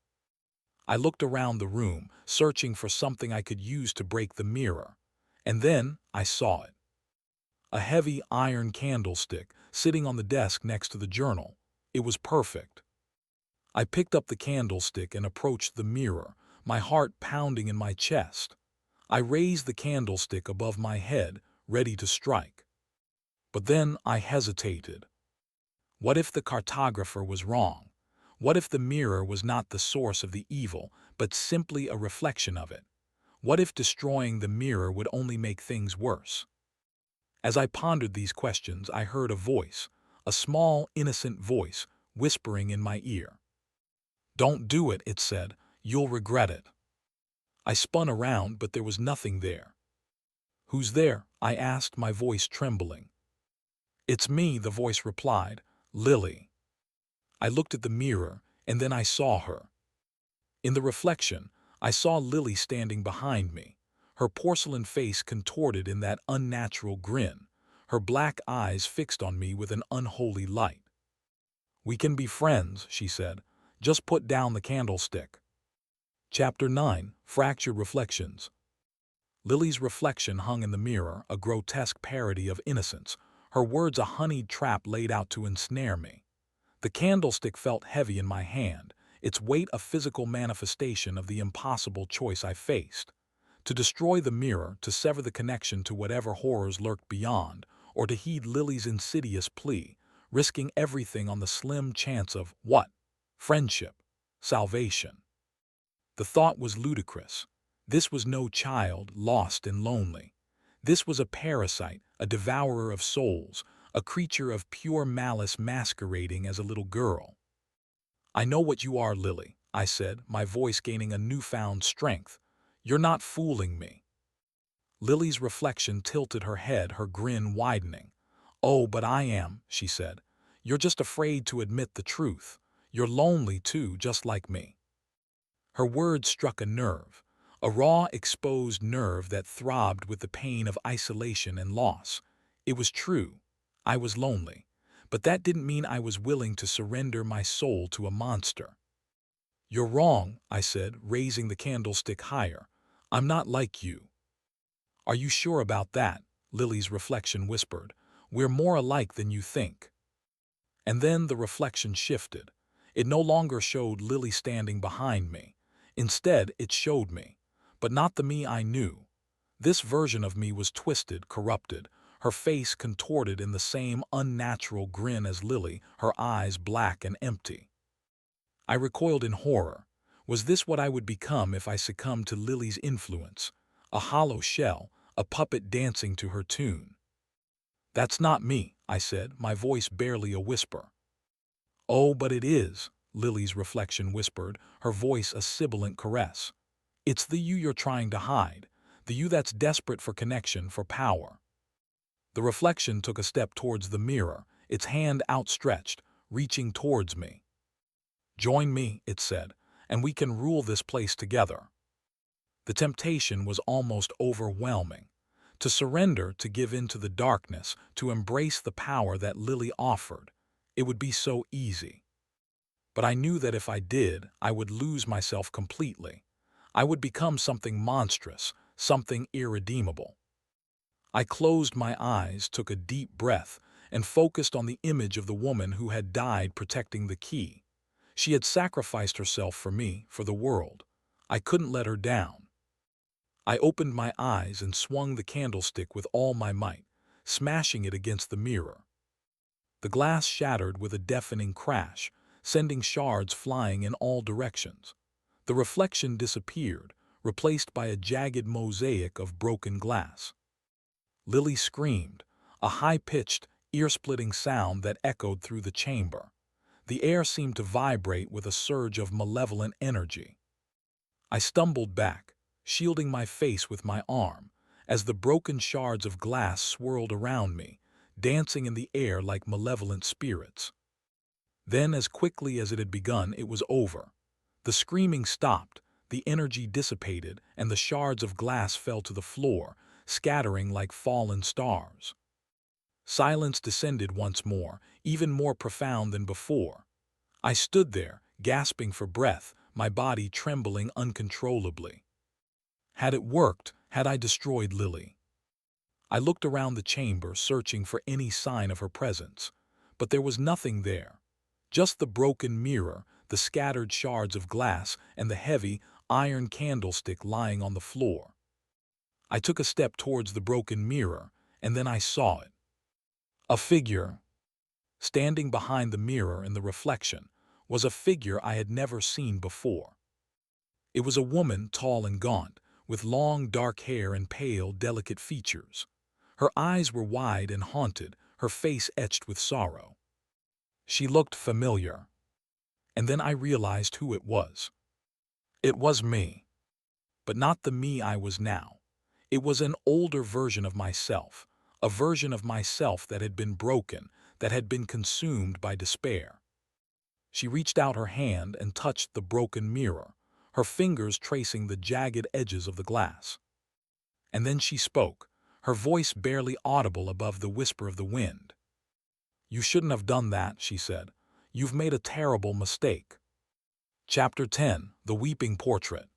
I looked around the room, searching for something I could use to break the mirror. And then I saw it. A heavy iron candlestick sitting on the desk next to the journal. It was perfect. I picked up the candlestick and approached the mirror, my heart pounding in my chest. I raised the candlestick above my head, ready to strike. But then I hesitated. What if the cartographer was wrong? What if the mirror was not the source of the evil, but simply a reflection of it? What if destroying the mirror would only make things worse? As I pondered these questions, I heard a voice, a small, innocent voice, whispering in my ear. "Don't do it," it said. "You'll regret it." I spun around, but there was nothing there. "Who's there?" I asked, my voice trembling. "It's me," the voice replied. "Lily." I looked at the mirror, and then I saw her. In the reflection, I saw Lily standing behind me, her porcelain face contorted in that unnatural grin, her black eyes fixed on me with an unholy light. "We can be friends," she said. "Just put down the candlestick." Chapter 9. Fractured Reflections. Lily's reflection hung in the mirror, a grotesque parody of innocence, her words a honeyed trap laid out to ensnare me. The candlestick felt heavy in my hand, its weight a physical manifestation of the impossible choice I faced. To destroy the mirror, to sever the connection to whatever horrors lurked beyond, or to heed Lily's insidious plea, risking everything on the slim chance of what? Friendship. Salvation. The thought was ludicrous. This was no child, lost and lonely. This was a parasite, a devourer of souls, a creature of pure malice masquerading as a little girl. "I know what you are, Lily," I said, my voice gaining a newfound strength. "You're not fooling me." Lily's reflection tilted her head, her grin widening. "Oh, but I am," she said. "You're just afraid to admit the truth. You're lonely too, just like me." Her words struck a nerve, a raw, exposed nerve that throbbed with the pain of isolation and loss. It was true. I was lonely, but that didn't mean I was willing to surrender my soul to a monster. "You're wrong," I said, raising the candlestick higher. "I'm not like you." "Are you sure about that?" Lily's reflection whispered. "We're more alike than you think." And then the reflection shifted. It no longer showed Lily standing behind me. Instead, it showed me, but not the me I knew. This version of me was twisted, corrupted, her face contorted in the same unnatural grin as Lily, her eyes black and empty. I recoiled in horror. Was this what I would become if I succumbed to Lily's influence? A hollow shell, a puppet dancing to her tune. "That's not me," I said, my voice barely a whisper. "Oh, but it is," Lily's reflection whispered, her voice a sibilant caress. "It's the you you're trying to hide, the you that's desperate for connection, for power." The reflection took a step towards the mirror, its hand outstretched, reaching towards me. "Join me," it said, "and we can rule this place together." The temptation was almost overwhelming. To surrender, to give in to the darkness, to embrace the power that Lily offered. It would be so easy. But I knew that if I did, I would lose myself completely. I would become something monstrous, something irredeemable. I closed my eyes, took a deep breath, and focused on the image of the woman who had died protecting the key. She had sacrificed herself for me, for the world. I couldn't let her down. I opened my eyes and swung the candlestick with all my might, smashing it against the mirror. The glass shattered with a deafening crash, sending shards flying in all directions. The reflection disappeared, replaced by a jagged mosaic of broken glass. Lily screamed, a high-pitched, ear-splitting sound that echoed through the chamber. The air seemed to vibrate with a surge of malevolent energy. I stumbled back, shielding my face with my arm, as the broken shards of glass swirled around me, dancing in the air like malevolent spirits. Then, as quickly as it had begun, it was over. The screaming stopped, the energy dissipated, and the shards of glass fell to the floor, scattering like fallen stars. Silence descended once more, even more profound than before. I stood there, gasping for breath, my body trembling uncontrollably. Had it worked? Had I destroyed Lily? I looked around the chamber, searching for any sign of her presence, but there was nothing there. Just the broken mirror, the scattered shards of glass, and the heavy, iron candlestick lying on the floor. I took a step towards the broken mirror, and then I saw it. A figure. Standing behind the mirror in the reflection was a figure I had never seen before. It was a woman, tall and gaunt, with long dark hair and pale, delicate features. Her eyes were wide and haunted, her face etched with sorrow. She looked familiar. And then I realized who it was. It was me. But not the me I was now. It was an older version of myself, a version of myself that had been broken, that had been consumed by despair. She reached out her hand and touched the broken mirror, her fingers tracing the jagged edges of the glass. And then she spoke, her voice barely audible above the whisper of the wind. "You shouldn't have done that," she said. "You've made a terrible mistake." Chapter 10: The Weeping Portrait.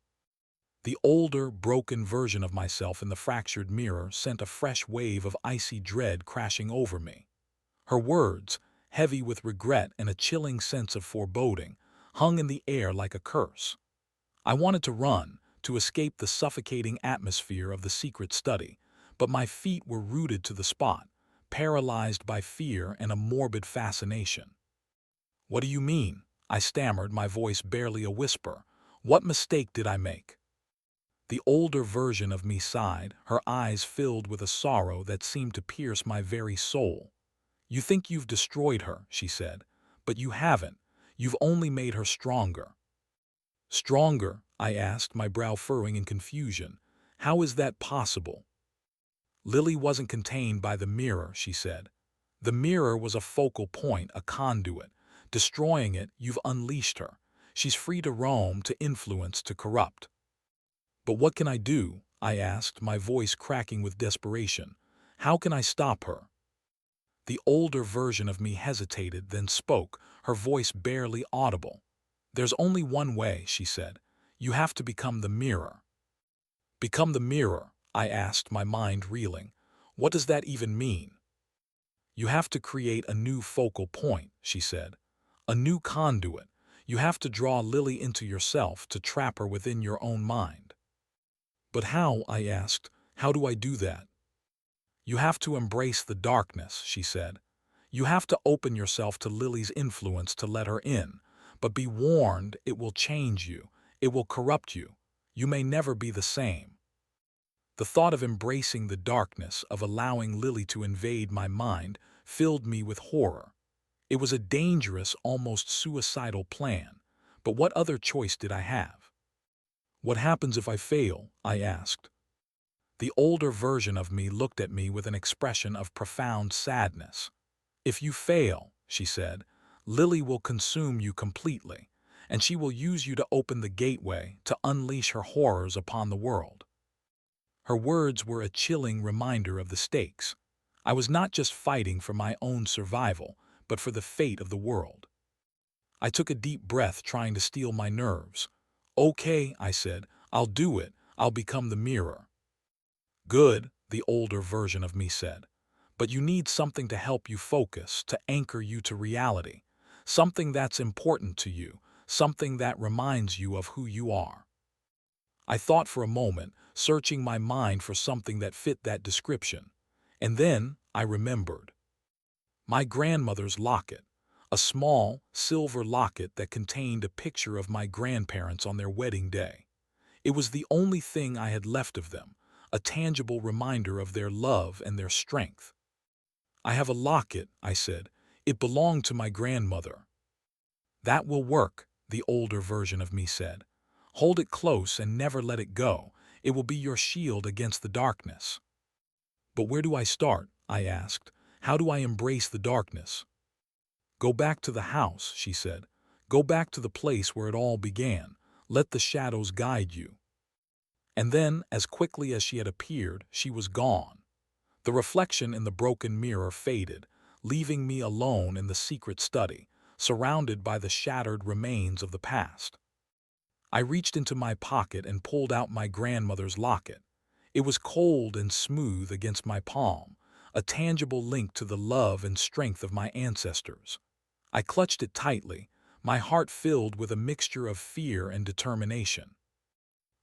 The older, broken version of myself in the fractured mirror sent a fresh wave of icy dread crashing over me. Her words, heavy with regret and a chilling sense of foreboding, hung in the air like a curse. I wanted to run, to escape the suffocating atmosphere of the secret study, but my feet were rooted to the spot, paralyzed by fear and a morbid fascination. "What do you mean?" I stammered, my voice barely a whisper. "What mistake did I make?" The older version of me sighed, her eyes filled with a sorrow that seemed to pierce my very soul. "You think you've destroyed her," she said, "but you haven't. You've only made her stronger." "Stronger?" I asked, my brow furrowing in confusion. "How is that possible?" "Lily wasn't contained by the mirror," she said. "The mirror was a focal point, a conduit. Destroying it, you've unleashed her. She's free to roam, to influence, to corrupt." "But what can I do?" I asked, my voice cracking with desperation. "How can I stop her?" The older version of me hesitated, then spoke, her voice barely audible. "There's only one way," she said. "You have to become the mirror." "Become the mirror?" I asked, my mind reeling. "What does that even mean?" "You have to create a new focal point," she said. "A new conduit. You have to draw Lily into yourself, to trap her within your own mind." "But how?" I asked. "How do I do that?" "You have to embrace the darkness," she said. "You have to open yourself to Lily's influence, to let her in. But be warned, it will change you. It will corrupt you. You may never be the same." The thought of embracing the darkness, of allowing Lily to invade my mind, filled me with horror. It was a dangerous, almost suicidal plan. But what other choice did I have? "What happens if I fail?" I asked. The older version of me looked at me with an expression of profound sadness. "If you fail," she said, "Lily will consume you completely, and she will use you to open the gateway, to unleash her horrors upon the world." Her words were a chilling reminder of the stakes. I was not just fighting for my own survival, but for the fate of the world. I took a deep breath, trying to steel my nerves. "Okay," I said, "I'll do it. I'll become the mirror." "Good," the older version of me said. "But you need something to help you focus, to anchor you to reality. Something that's important to you, something that reminds you of who you are." I thought for a moment, searching my mind for something that fit that description. And then I remembered. My grandmother's locket. A small, silver locket that contained a picture of my grandparents on their wedding day. It was the only thing I had left of them, a tangible reminder of their love and their strength. "I have a locket," I said. "It belonged to my grandmother." "That will work," the older version of me said. "Hold it close and never let it go. It will be your shield against the darkness." "But where do I start?" I asked. "How do I embrace the darkness?" "Go back to the house," she said. "Go back to the place where it all began. Let the shadows guide you." And then, as quickly as she had appeared, she was gone. The reflection in the broken mirror faded, leaving me alone in the secret study, surrounded by the shattered remains of the past. I reached into my pocket and pulled out my grandmother's locket. It was cold and smooth against my palm, a tangible link to the love and strength of my ancestors. I clutched it tightly, my heart filled with a mixture of fear and determination.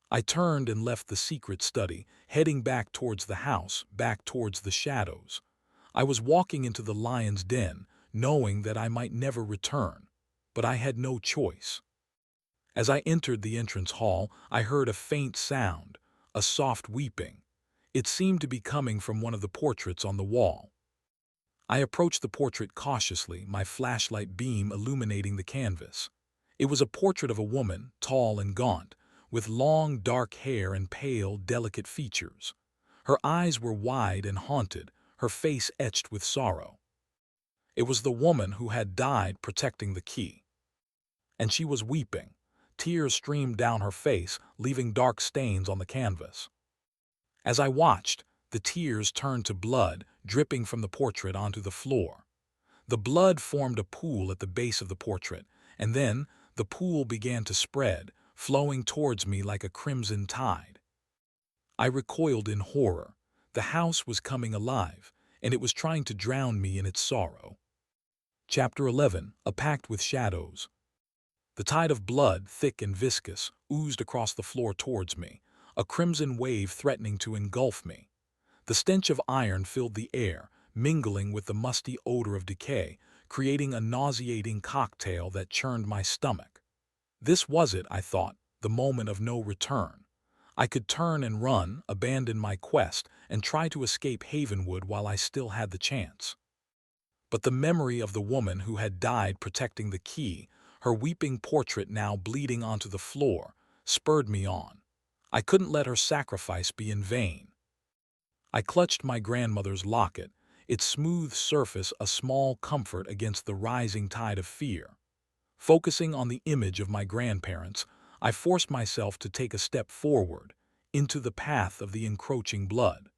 I turned and left the secret study, heading back towards the house, back towards the shadows. I was walking into the lion's den, knowing that I might never return, but I had no choice. As I entered the entrance hall, I heard a faint sound, a soft weeping. It seemed to be coming from one of the portraits on the wall. I approached the portrait cautiously, my flashlight beam illuminating the canvas. It was a portrait of a woman, tall and gaunt, with long, dark hair and pale, delicate features. Her eyes were wide and haunted, her face etched with sorrow. It was the woman who had died protecting the key. And she was weeping. Tears streamed down her face, leaving dark stains on the canvas. As I watched, the tears turned to blood, dripping from the portrait onto the floor. The blood formed a pool at the base of the portrait, and then the pool began to spread, flowing towards me like a crimson tide. I recoiled in horror. The house was coming alive, and it was trying to drown me in its sorrow. Chapter 11. A Pact with Shadows. The tide of blood, thick and viscous, oozed across the floor towards me, a crimson wave threatening to engulf me. The stench of iron filled the air, mingling with the musty odor of decay, creating a nauseating cocktail that churned my stomach. This was it, I thought, the moment of no return. I could turn and run, abandon my quest, and try to escape Havenwood while I still had the chance. But the memory of the woman who had died protecting the key, her weeping portrait now bleeding onto the floor, spurred me on. I couldn't let her sacrifice be in vain. I clutched my grandmother's locket, its smooth surface a small comfort against the rising tide of fear. Focusing on the image of my grandparents, I forced myself to take a step forward, into the path of the encroaching blood.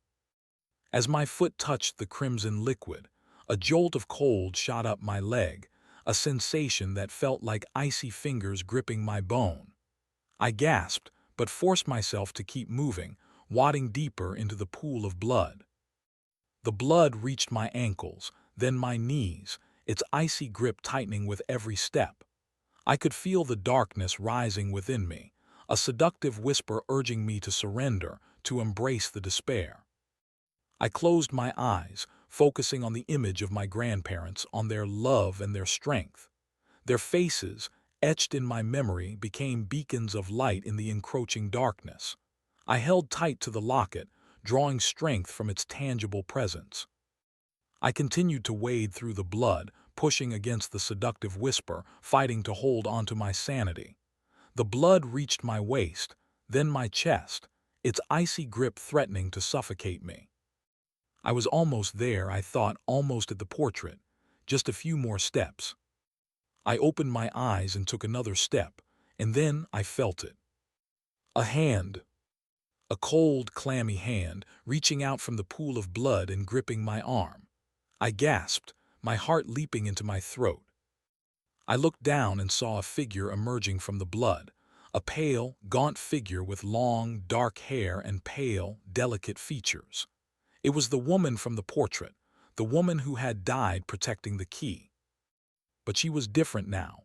As my foot touched the crimson liquid, a jolt of cold shot up my leg, a sensation that felt like icy fingers gripping my bone. I gasped, but forced myself to keep moving, wading deeper into the pool of blood. The blood reached my ankles, then my knees, its icy grip tightening with every step. I could feel the darkness rising within me, a seductive whisper urging me to surrender, to embrace the despair. I closed my eyes, focusing on the image of my grandparents, on their love and their strength. Their faces, etched in my memory, became beacons of light in the encroaching darkness. I held tight to the locket, drawing strength from its tangible presence. I continued to wade through the blood, pushing against the seductive whisper, fighting to hold onto my sanity. The blood reached my waist, then my chest, its icy grip threatening to suffocate me. I was almost there, I thought, almost at the portrait. Just a few more steps. I opened my eyes and took another step, and then I felt it. A hand. A cold, clammy hand, reaching out from the pool of blood and gripping my arm. I gasped, my heart leaping into my throat. I looked down and saw a figure emerging from the blood, a pale, gaunt figure with long, dark hair and pale, delicate features. It was the woman from the portrait, the woman who had died protecting the key. But she was different now.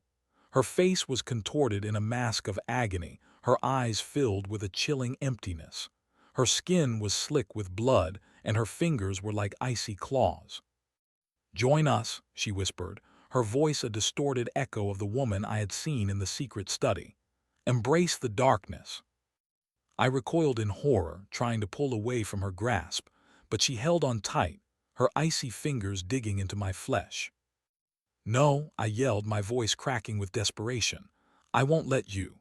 Her face was contorted in a mask of agony, her eyes filled with a chilling emptiness. Her skin was slick with blood, and her fingers were like icy claws. "Join us," she whispered, her voice a distorted echo of the woman I had seen in the secret study. "Embrace the darkness." I recoiled in horror, trying to pull away from her grasp, but she held on tight, her icy fingers digging into my flesh. "No," I yelled, my voice cracking with desperation. "I won't let you."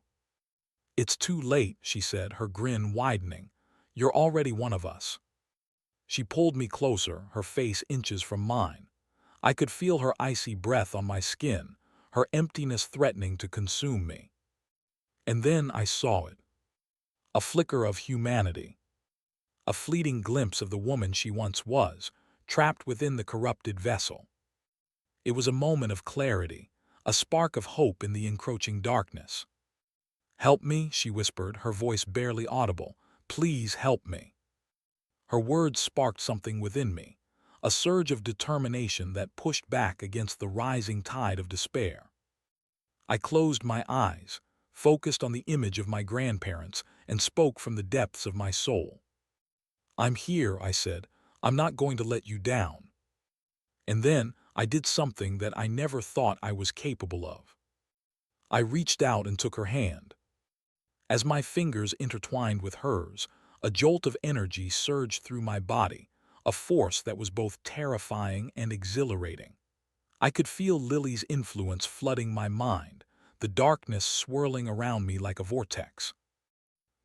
"It's too late," she said, her grin widening. "You're already one of us." She pulled me closer, her face inches from mine. I could feel her icy breath on my skin, her emptiness threatening to consume me. And then I saw it. A flicker of humanity. A fleeting glimpse of the woman she once was, trapped within the corrupted vessel. It was a moment of clarity, a spark of hope in the encroaching darkness. "Help me," she whispered, her voice barely audible. "Please help me." Her words sparked something within me, a surge of determination that pushed back against the rising tide of despair. I closed my eyes, focused on the image of my grandparents, and spoke from the depths of my soul. "I'm here," I said. "I'm not going to let you down." And then I did something that I never thought I was capable of. I reached out and took her hand. As my fingers intertwined with hers, a jolt of energy surged through my body, a force that was both terrifying and exhilarating. I could feel Lily's influence flooding my mind, the darkness swirling around me like a vortex.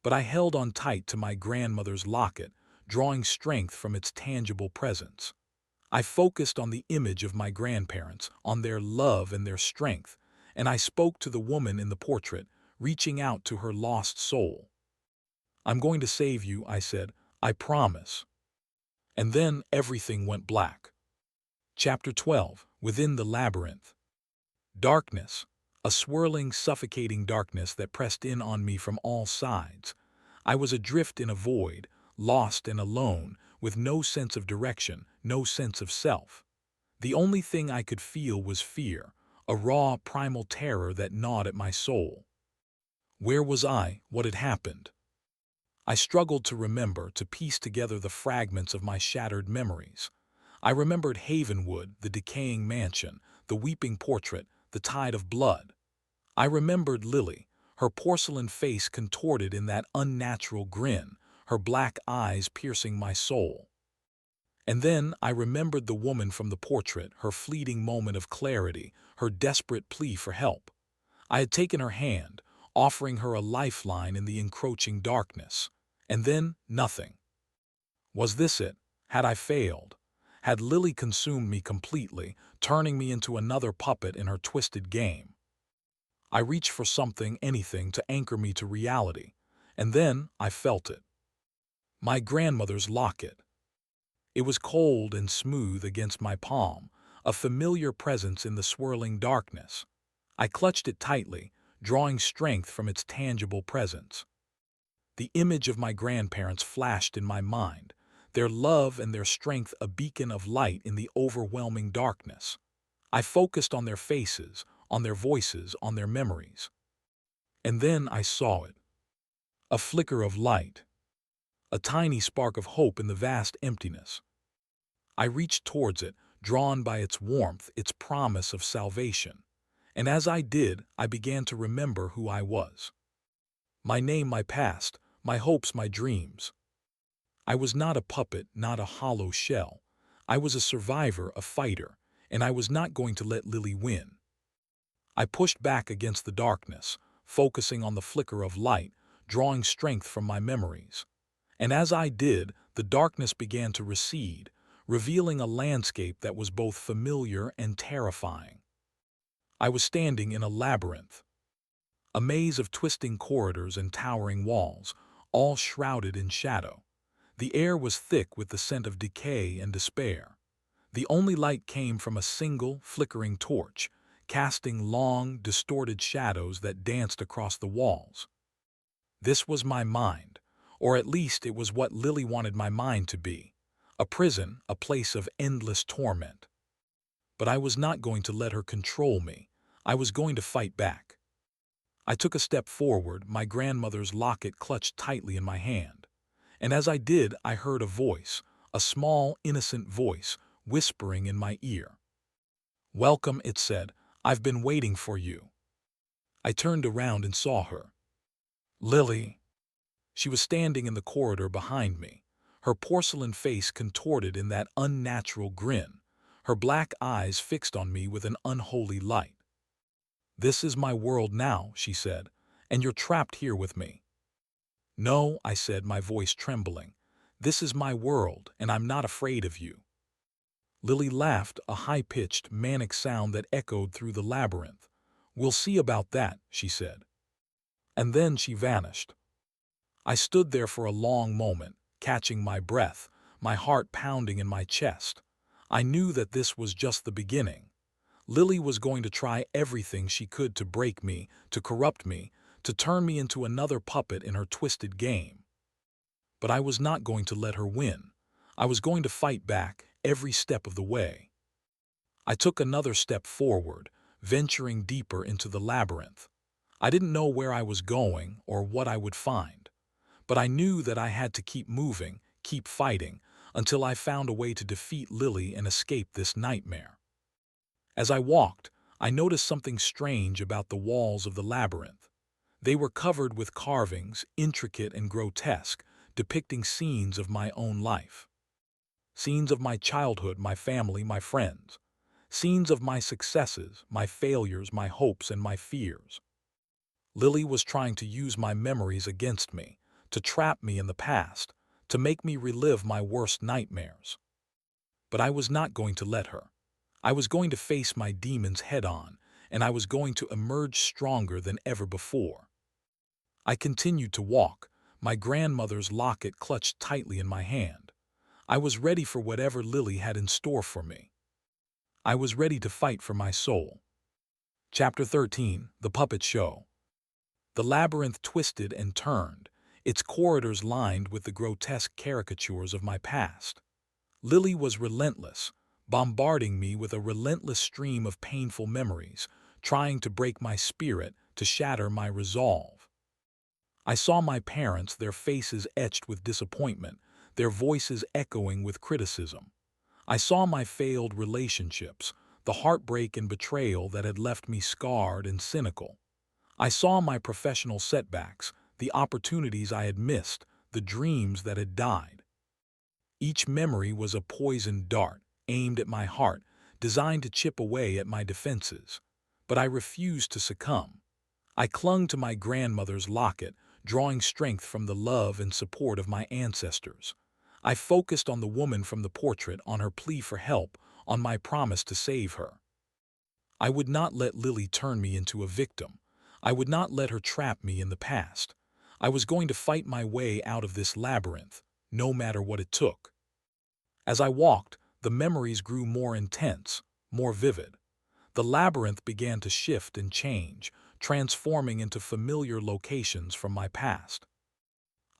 But I held on tight to my grandmother's locket, drawing strength from its tangible presence. I focused on the image of my grandparents, on their love and their strength, and I spoke to the woman in the portrait, reaching out to her lost soul. "I'm going to save you," I said. "I promise." And then everything went black. Chapter 12. Within the Labyrinth. Darkness. A swirling, suffocating darkness that pressed in on me from all sides. I was adrift in a void, lost and alone, with no sense of direction, no sense of self. The only thing I could feel was fear, a raw, primal terror that gnawed at my soul. Where was I? What had happened? I struggled to remember, to piece together the fragments of my shattered memories. I remembered Havenwood, the decaying mansion, the weeping portrait, the tide of blood. I remembered Lily, her porcelain face contorted in that unnatural grin, her black eyes piercing my soul. And then I remembered the woman from the portrait, her fleeting moment of clarity, her desperate plea for help. I had taken her hand, offering her a lifeline in the encroaching darkness. And then nothing. Was this it? Had I failed? Had Lily consumed me completely, turning me into another puppet in her twisted game? I reached for something, anything, to anchor me to reality, and then I felt it. My grandmother's locket. It was cold and smooth against my palm, a familiar presence in the swirling darkness. I clutched it tightly, drawing strength from its tangible presence. The image of my grandparents flashed in my mind, their love and their strength a beacon of light in the overwhelming darkness. I focused on their faces, on their voices, on their memories. And then I saw it. A flicker of light. A tiny spark of hope in the vast emptiness. I reached towards it, drawn by its warmth, its promise of salvation. And as I did, I began to remember who I was. My name, my past, my hopes, my dreams. I was not a puppet, not a hollow shell. I was a survivor, a fighter, and I was not going to let Lily win. I pushed back against the darkness, focusing on the flicker of light, drawing strength from my memories. And as I did, the darkness began to recede, revealing a landscape that was both familiar and terrifying. I was standing in a labyrinth, a maze of twisting corridors and towering walls, all shrouded in shadow. The air was thick with the scent of decay and despair. The only light came from a single, flickering torch, casting long, distorted shadows that danced across the walls. This was my mind, or at least it was what Lily wanted my mind to be. A prison, a place of endless torment. But I was not going to let her control me. I was going to fight back. I took a step forward, my grandmother's locket clutched tightly in my hand. And as I did, I heard a voice, a small, innocent voice, whispering in my ear. "Welcome," it said. "I've been waiting for you." I turned around and saw her. Lily. She was standing in the corridor behind me, her porcelain face contorted in that unnatural grin, her black eyes fixed on me with an unholy light. "This is my world now," she said, "and you're trapped here with me." "No," I said, my voice trembling. "This is my world, and I'm not afraid of you." Lily laughed, a high-pitched, manic sound that echoed through the labyrinth. "We'll see about that," she said. And then she vanished. I stood there for a long moment, catching my breath, my heart pounding in my chest. I knew that this was just the beginning. Lily was going to try everything she could to break me, to corrupt me, to turn me into another puppet in her twisted game. But I was not going to let her win. I was going to fight back every step of the way. I took another step forward, venturing deeper into the labyrinth. I didn't know where I was going or what I would find, but I knew that I had to keep moving, keep fighting, until I found a way to defeat Lily and escape this nightmare. As I walked, I noticed something strange about the walls of the labyrinth. They were covered with carvings, intricate and grotesque, depicting scenes of my own life. Scenes of my childhood, my family, my friends. Scenes of my successes, my failures, my hopes, and my fears. Lily was trying to use my memories against me, to trap me in the past, to make me relive my worst nightmares. But I was not going to let her. I was going to face my demons head-on, and I was going to emerge stronger than ever before. I continued to walk, my grandmother's locket clutched tightly in my hand. I was ready for whatever Lily had in store for me. I was ready to fight for my soul. Chapter 13, The Puppet Show. The labyrinth twisted and turned, its corridors lined with the grotesque caricatures of my past. Lily was relentless, bombarding me with a relentless stream of painful memories, trying to break my spirit, to shatter my resolve. I saw my parents, their faces etched with disappointment, their voices echoing with criticism. I saw my failed relationships, the heartbreak and betrayal that had left me scarred and cynical. I saw my professional setbacks, the opportunities I had missed, the dreams that had died. Each memory was a poisoned dart, aimed at my heart, designed to chip away at my defenses. But I refused to succumb. I clung to my grandmother's locket, drawing strength from the love and support of my ancestors. I focused on the woman from the portrait, on her plea for help, on my promise to save her. I would not let Lily turn me into a victim. I would not let her trap me in the past. I was going to fight my way out of this labyrinth, no matter what it took. As I walked, the memories grew more intense, more vivid. The labyrinth began to shift and change, transforming into familiar locations from my past.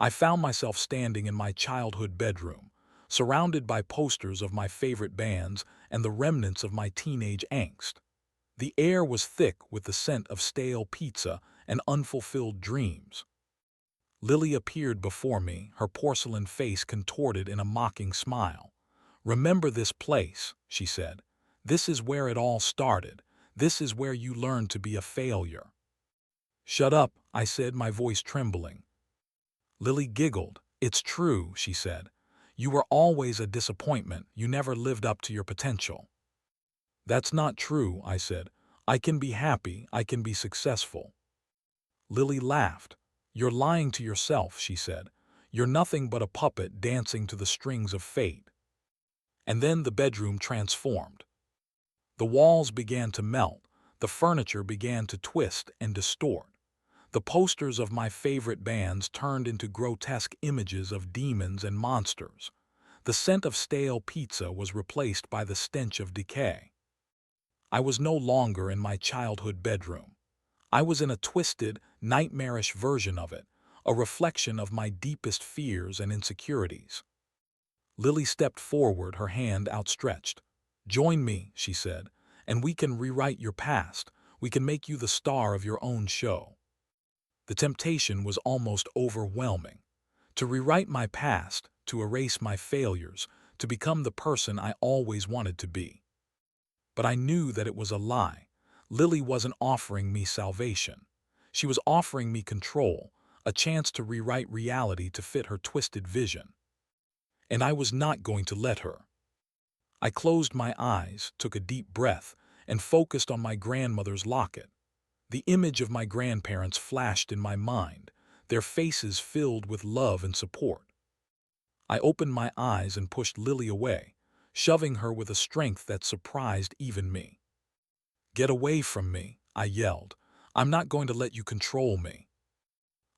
I found myself standing in my childhood bedroom, surrounded by posters of my favorite bands and the remnants of my teenage angst. The air was thick with the scent of stale pizza and unfulfilled dreams. Lily appeared before me, her porcelain face contorted in a mocking smile. "Remember this place," she said. "This is where it all started. This is where you learned to be a failure." "Shut up," I said, my voice trembling. Lily giggled. "It's true," she said. "You were always a disappointment. You never lived up to your potential." "That's not true," I said. "I can be happy. I can be successful." Lily laughed. "You're lying to yourself," she said. "You're nothing but a puppet dancing to the strings of fate." And then the bedroom transformed. The walls began to melt. The furniture began to twist and distort. The posters of my favorite bands turned into grotesque images of demons and monsters. The scent of stale pizza was replaced by the stench of decay. I was no longer in my childhood bedroom. I was in a twisted, nightmarish version of it, a reflection of my deepest fears and insecurities. Lily stepped forward, her hand outstretched. "Join me," she said, "and we can rewrite your past. We can make you the star of your own show." The temptation was almost overwhelming. To rewrite my past, to erase my failures, to become the person I always wanted to be. But I knew that it was a lie. Lily wasn't offering me salvation. She was offering me control, a chance to rewrite reality to fit her twisted vision. And I was not going to let her. I closed my eyes, took a deep breath, and focused on my grandmother's locket. The image of my grandparents flashed in my mind, their faces filled with love and support. I opened my eyes and pushed Lily away, shoving her with a strength that surprised even me. "Get away from me," I yelled. "I'm not going to let you control me."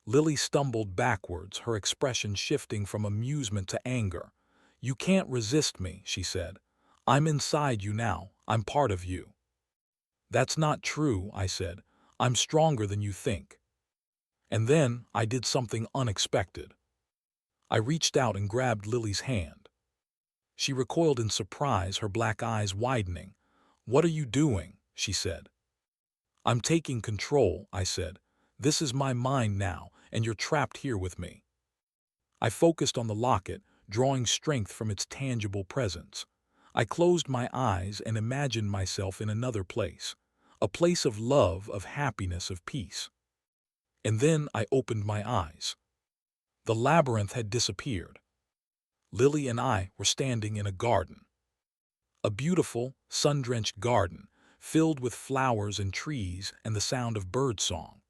Lily stumbled backwards, her expression shifting from amusement to anger. "You can't resist me," she said. "I'm inside you now. I'm part of you." "That's not true," I said. "I'm stronger than you think." And then I did something unexpected. I reached out and grabbed Lily's hand. She recoiled in surprise, her black eyes widening. "What are you doing?" she said. "I'm taking control," I said. "This is my mind now, and you're trapped here with me." I focused on the locket, drawing strength from its tangible presence. I closed my eyes and imagined myself in another place, a place of love, of happiness, of peace. And then I opened my eyes. The labyrinth had disappeared. Lily and I were standing in a garden. A beautiful, sun-drenched garden, filled with flowers and trees and the sound of birdsong.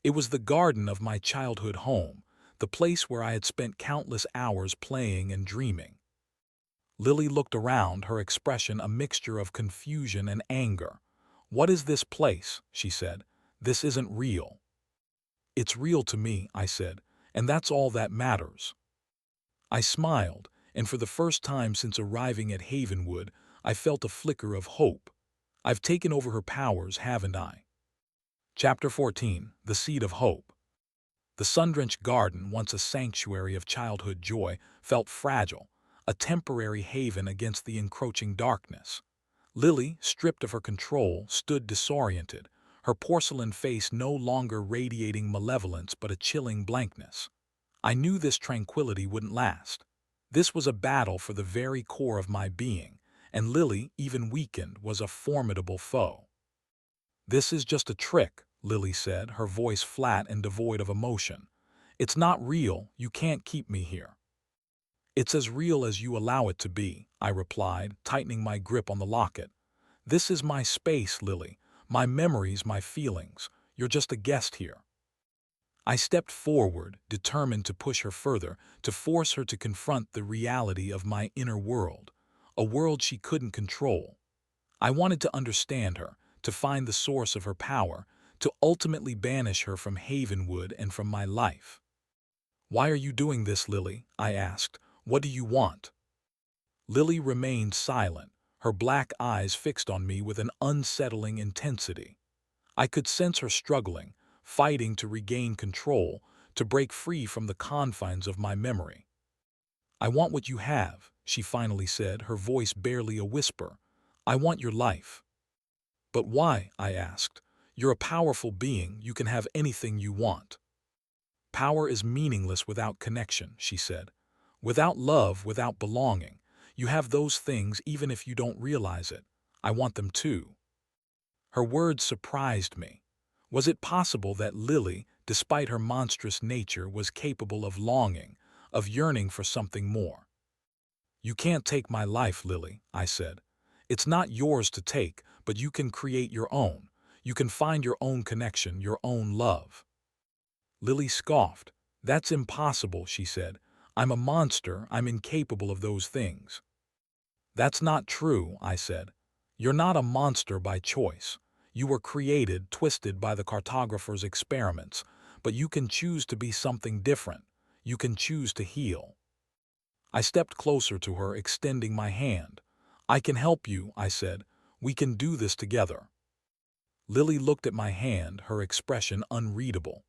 It was the garden of my childhood home, the place where I had spent countless hours playing and dreaming. Lily looked around, her expression a mixture of confusion and anger. "What is this place?" she said. "This isn't real." "It's real to me," I said, "and that's all that matters." I smiled, and for the first time since arriving at Havenwood, I felt a flicker of hope. I've taken over her powers, haven't I? Chapter 14. The Seed of Hope. The sun-drenched garden, once a sanctuary of childhood joy, felt fragile, a temporary haven against the encroaching darkness. Lily, stripped of her control, stood disoriented, her porcelain face no longer radiating malevolence but a chilling blankness. I knew this tranquility wouldn't last. This was a battle for the very core of my being, and Lily, even weakened, was a formidable foe. "This is just a trick," Lily said, her voice flat and devoid of emotion. "It's not real, you can't keep me here." "It's as real as you allow it to be," I replied, tightening my grip on the locket. "This is my space, Lily, my memories, my feelings. You're just a guest here." I stepped forward, determined to push her further, to force her to confront the reality of my inner world, a world she couldn't control. I wanted to understand her, to find the source of her power, to ultimately banish her from Havenwood and from my life. "Why are you doing this, Lily?" I asked. "What do you want?" Lily remained silent, her black eyes fixed on me with an unsettling intensity. I could sense her struggling, fighting to regain control, to break free from the confines of my memory. "I want what you have," she finally said, her voice barely a whisper. "I want your life." "But why?" I asked. "You're a powerful being, you can have anything you want." "Power is meaningless without connection," she said. "Without love, without belonging. You have those things even if you don't realize it. I want them too." Her words surprised me. Was it possible that Lily, despite her monstrous nature, was capable of longing, of yearning for something more? "You can't take my life, Lily," I said. "It's not yours to take, but you can create your own. You can find your own connection, your own love." Lily scoffed. "That's impossible," she said. "I'm a monster, I'm incapable of those things." "That's not true," I said. "You're not a monster by choice. You were created, twisted by the Cartographer's experiments, but you can choose to be something different. You can choose to heal." I stepped closer to her, extending my hand. "I can help you," I said. "We can do this together." Lily looked at my hand, her expression unreadable.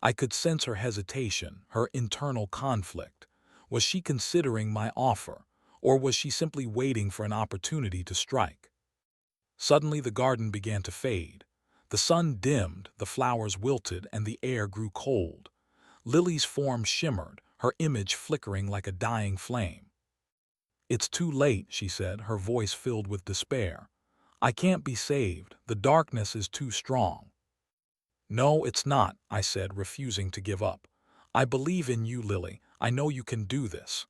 I could sense her hesitation, her internal conflict. Was she considering my offer, or was she simply waiting for an opportunity to strike? Suddenly the garden began to fade. The sun dimmed, the flowers wilted, and the air grew cold. Lily's form shimmered, her image flickering like a dying flame. "It's too late," she said, her voice filled with despair. "I can't be saved. The darkness is too strong." "No, it's not," I said, refusing to give up. "I believe in you, Lily. I know you can do this."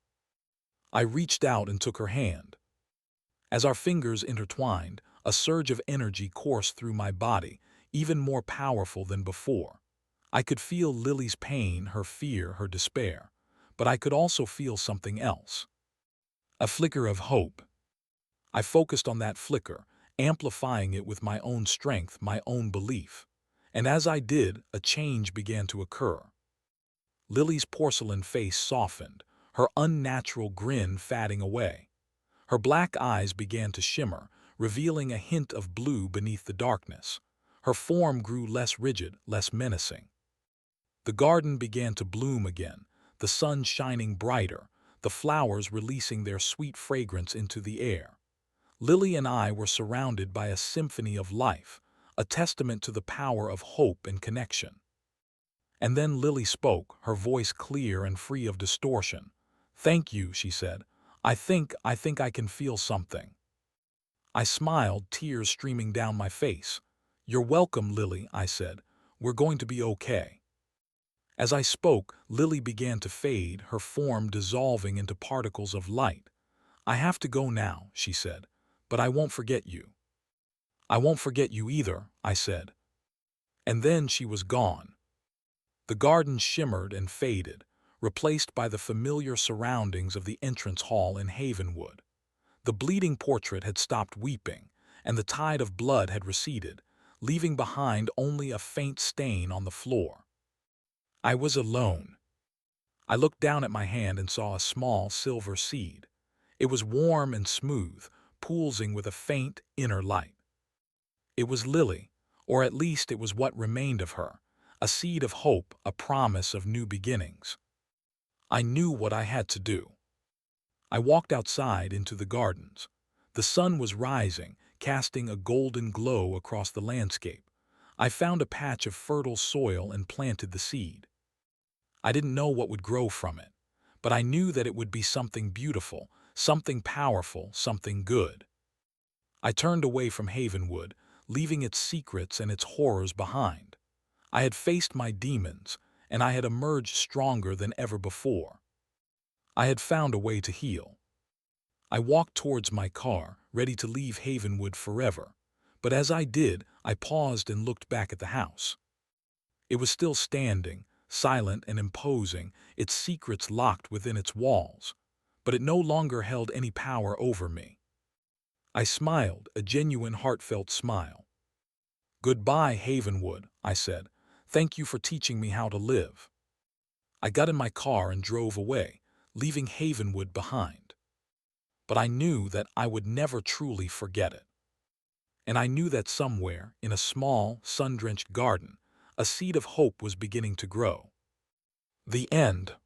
I reached out and took her hand. As our fingers intertwined, a surge of energy coursed through my body, even more powerful than before. I could feel Lily's pain, her fear, her despair, but I could also feel something else. A flicker of hope. I focused on that flicker, amplifying it with my own strength, my own belief. And as I did, a change began to occur. Lily's porcelain face softened, her unnatural grin fading away. Her black eyes began to shimmer, revealing a hint of blue beneath the darkness. Her form grew less rigid, less menacing. The garden began to bloom again, the sun shining brighter, the flowers releasing their sweet fragrance into the air. Lily and I were surrounded by a symphony of life, a testament to the power of hope and connection. And then Lily spoke, her voice clear and free of distortion. "Thank you," she said. I think I can feel something." I smiled, tears streaming down my face. "You're welcome, Lily," I said. "We're going to be okay." As I spoke, Lily began to fade, her form dissolving into particles of light. "I have to go now," she said, "but I won't forget you." "I won't forget you either," I said. And then she was gone. The garden shimmered and faded, replaced by the familiar surroundings of the entrance hall in Havenwood. The bleeding portrait had stopped weeping, and the tide of blood had receded, leaving behind only a faint stain on the floor. I was alone. I looked down at my hand and saw a small silver seed. It was warm and smooth, pulsing with a faint inner light. It was Lily, or at least it was what remained of her, a seed of hope, a promise of new beginnings. I knew what I had to do. I walked outside into the gardens. The sun was rising, casting a golden glow across the landscape. I found a patch of fertile soil and planted the seed. I didn't know what would grow from it, but I knew that it would be something beautiful, something powerful, something good. I turned away from Havenwood, leaving its secrets and its horrors behind. I had faced my demons, and I had emerged stronger than ever before. I had found a way to heal. I walked towards my car, ready to leave Havenwood forever. But as I did, I paused and looked back at the house. It was still standing, silent and imposing, its secrets locked within its walls. But it no longer held any power over me. I smiled, a genuine heartfelt smile. "Goodbye, Havenwood," I said. "Thank you for teaching me how to live." I got in my car and drove away, leaving Havenwood behind. But I knew that I would never truly forget it. And I knew that somewhere, in a small, sun-drenched garden, a seed of hope was beginning to grow. The end.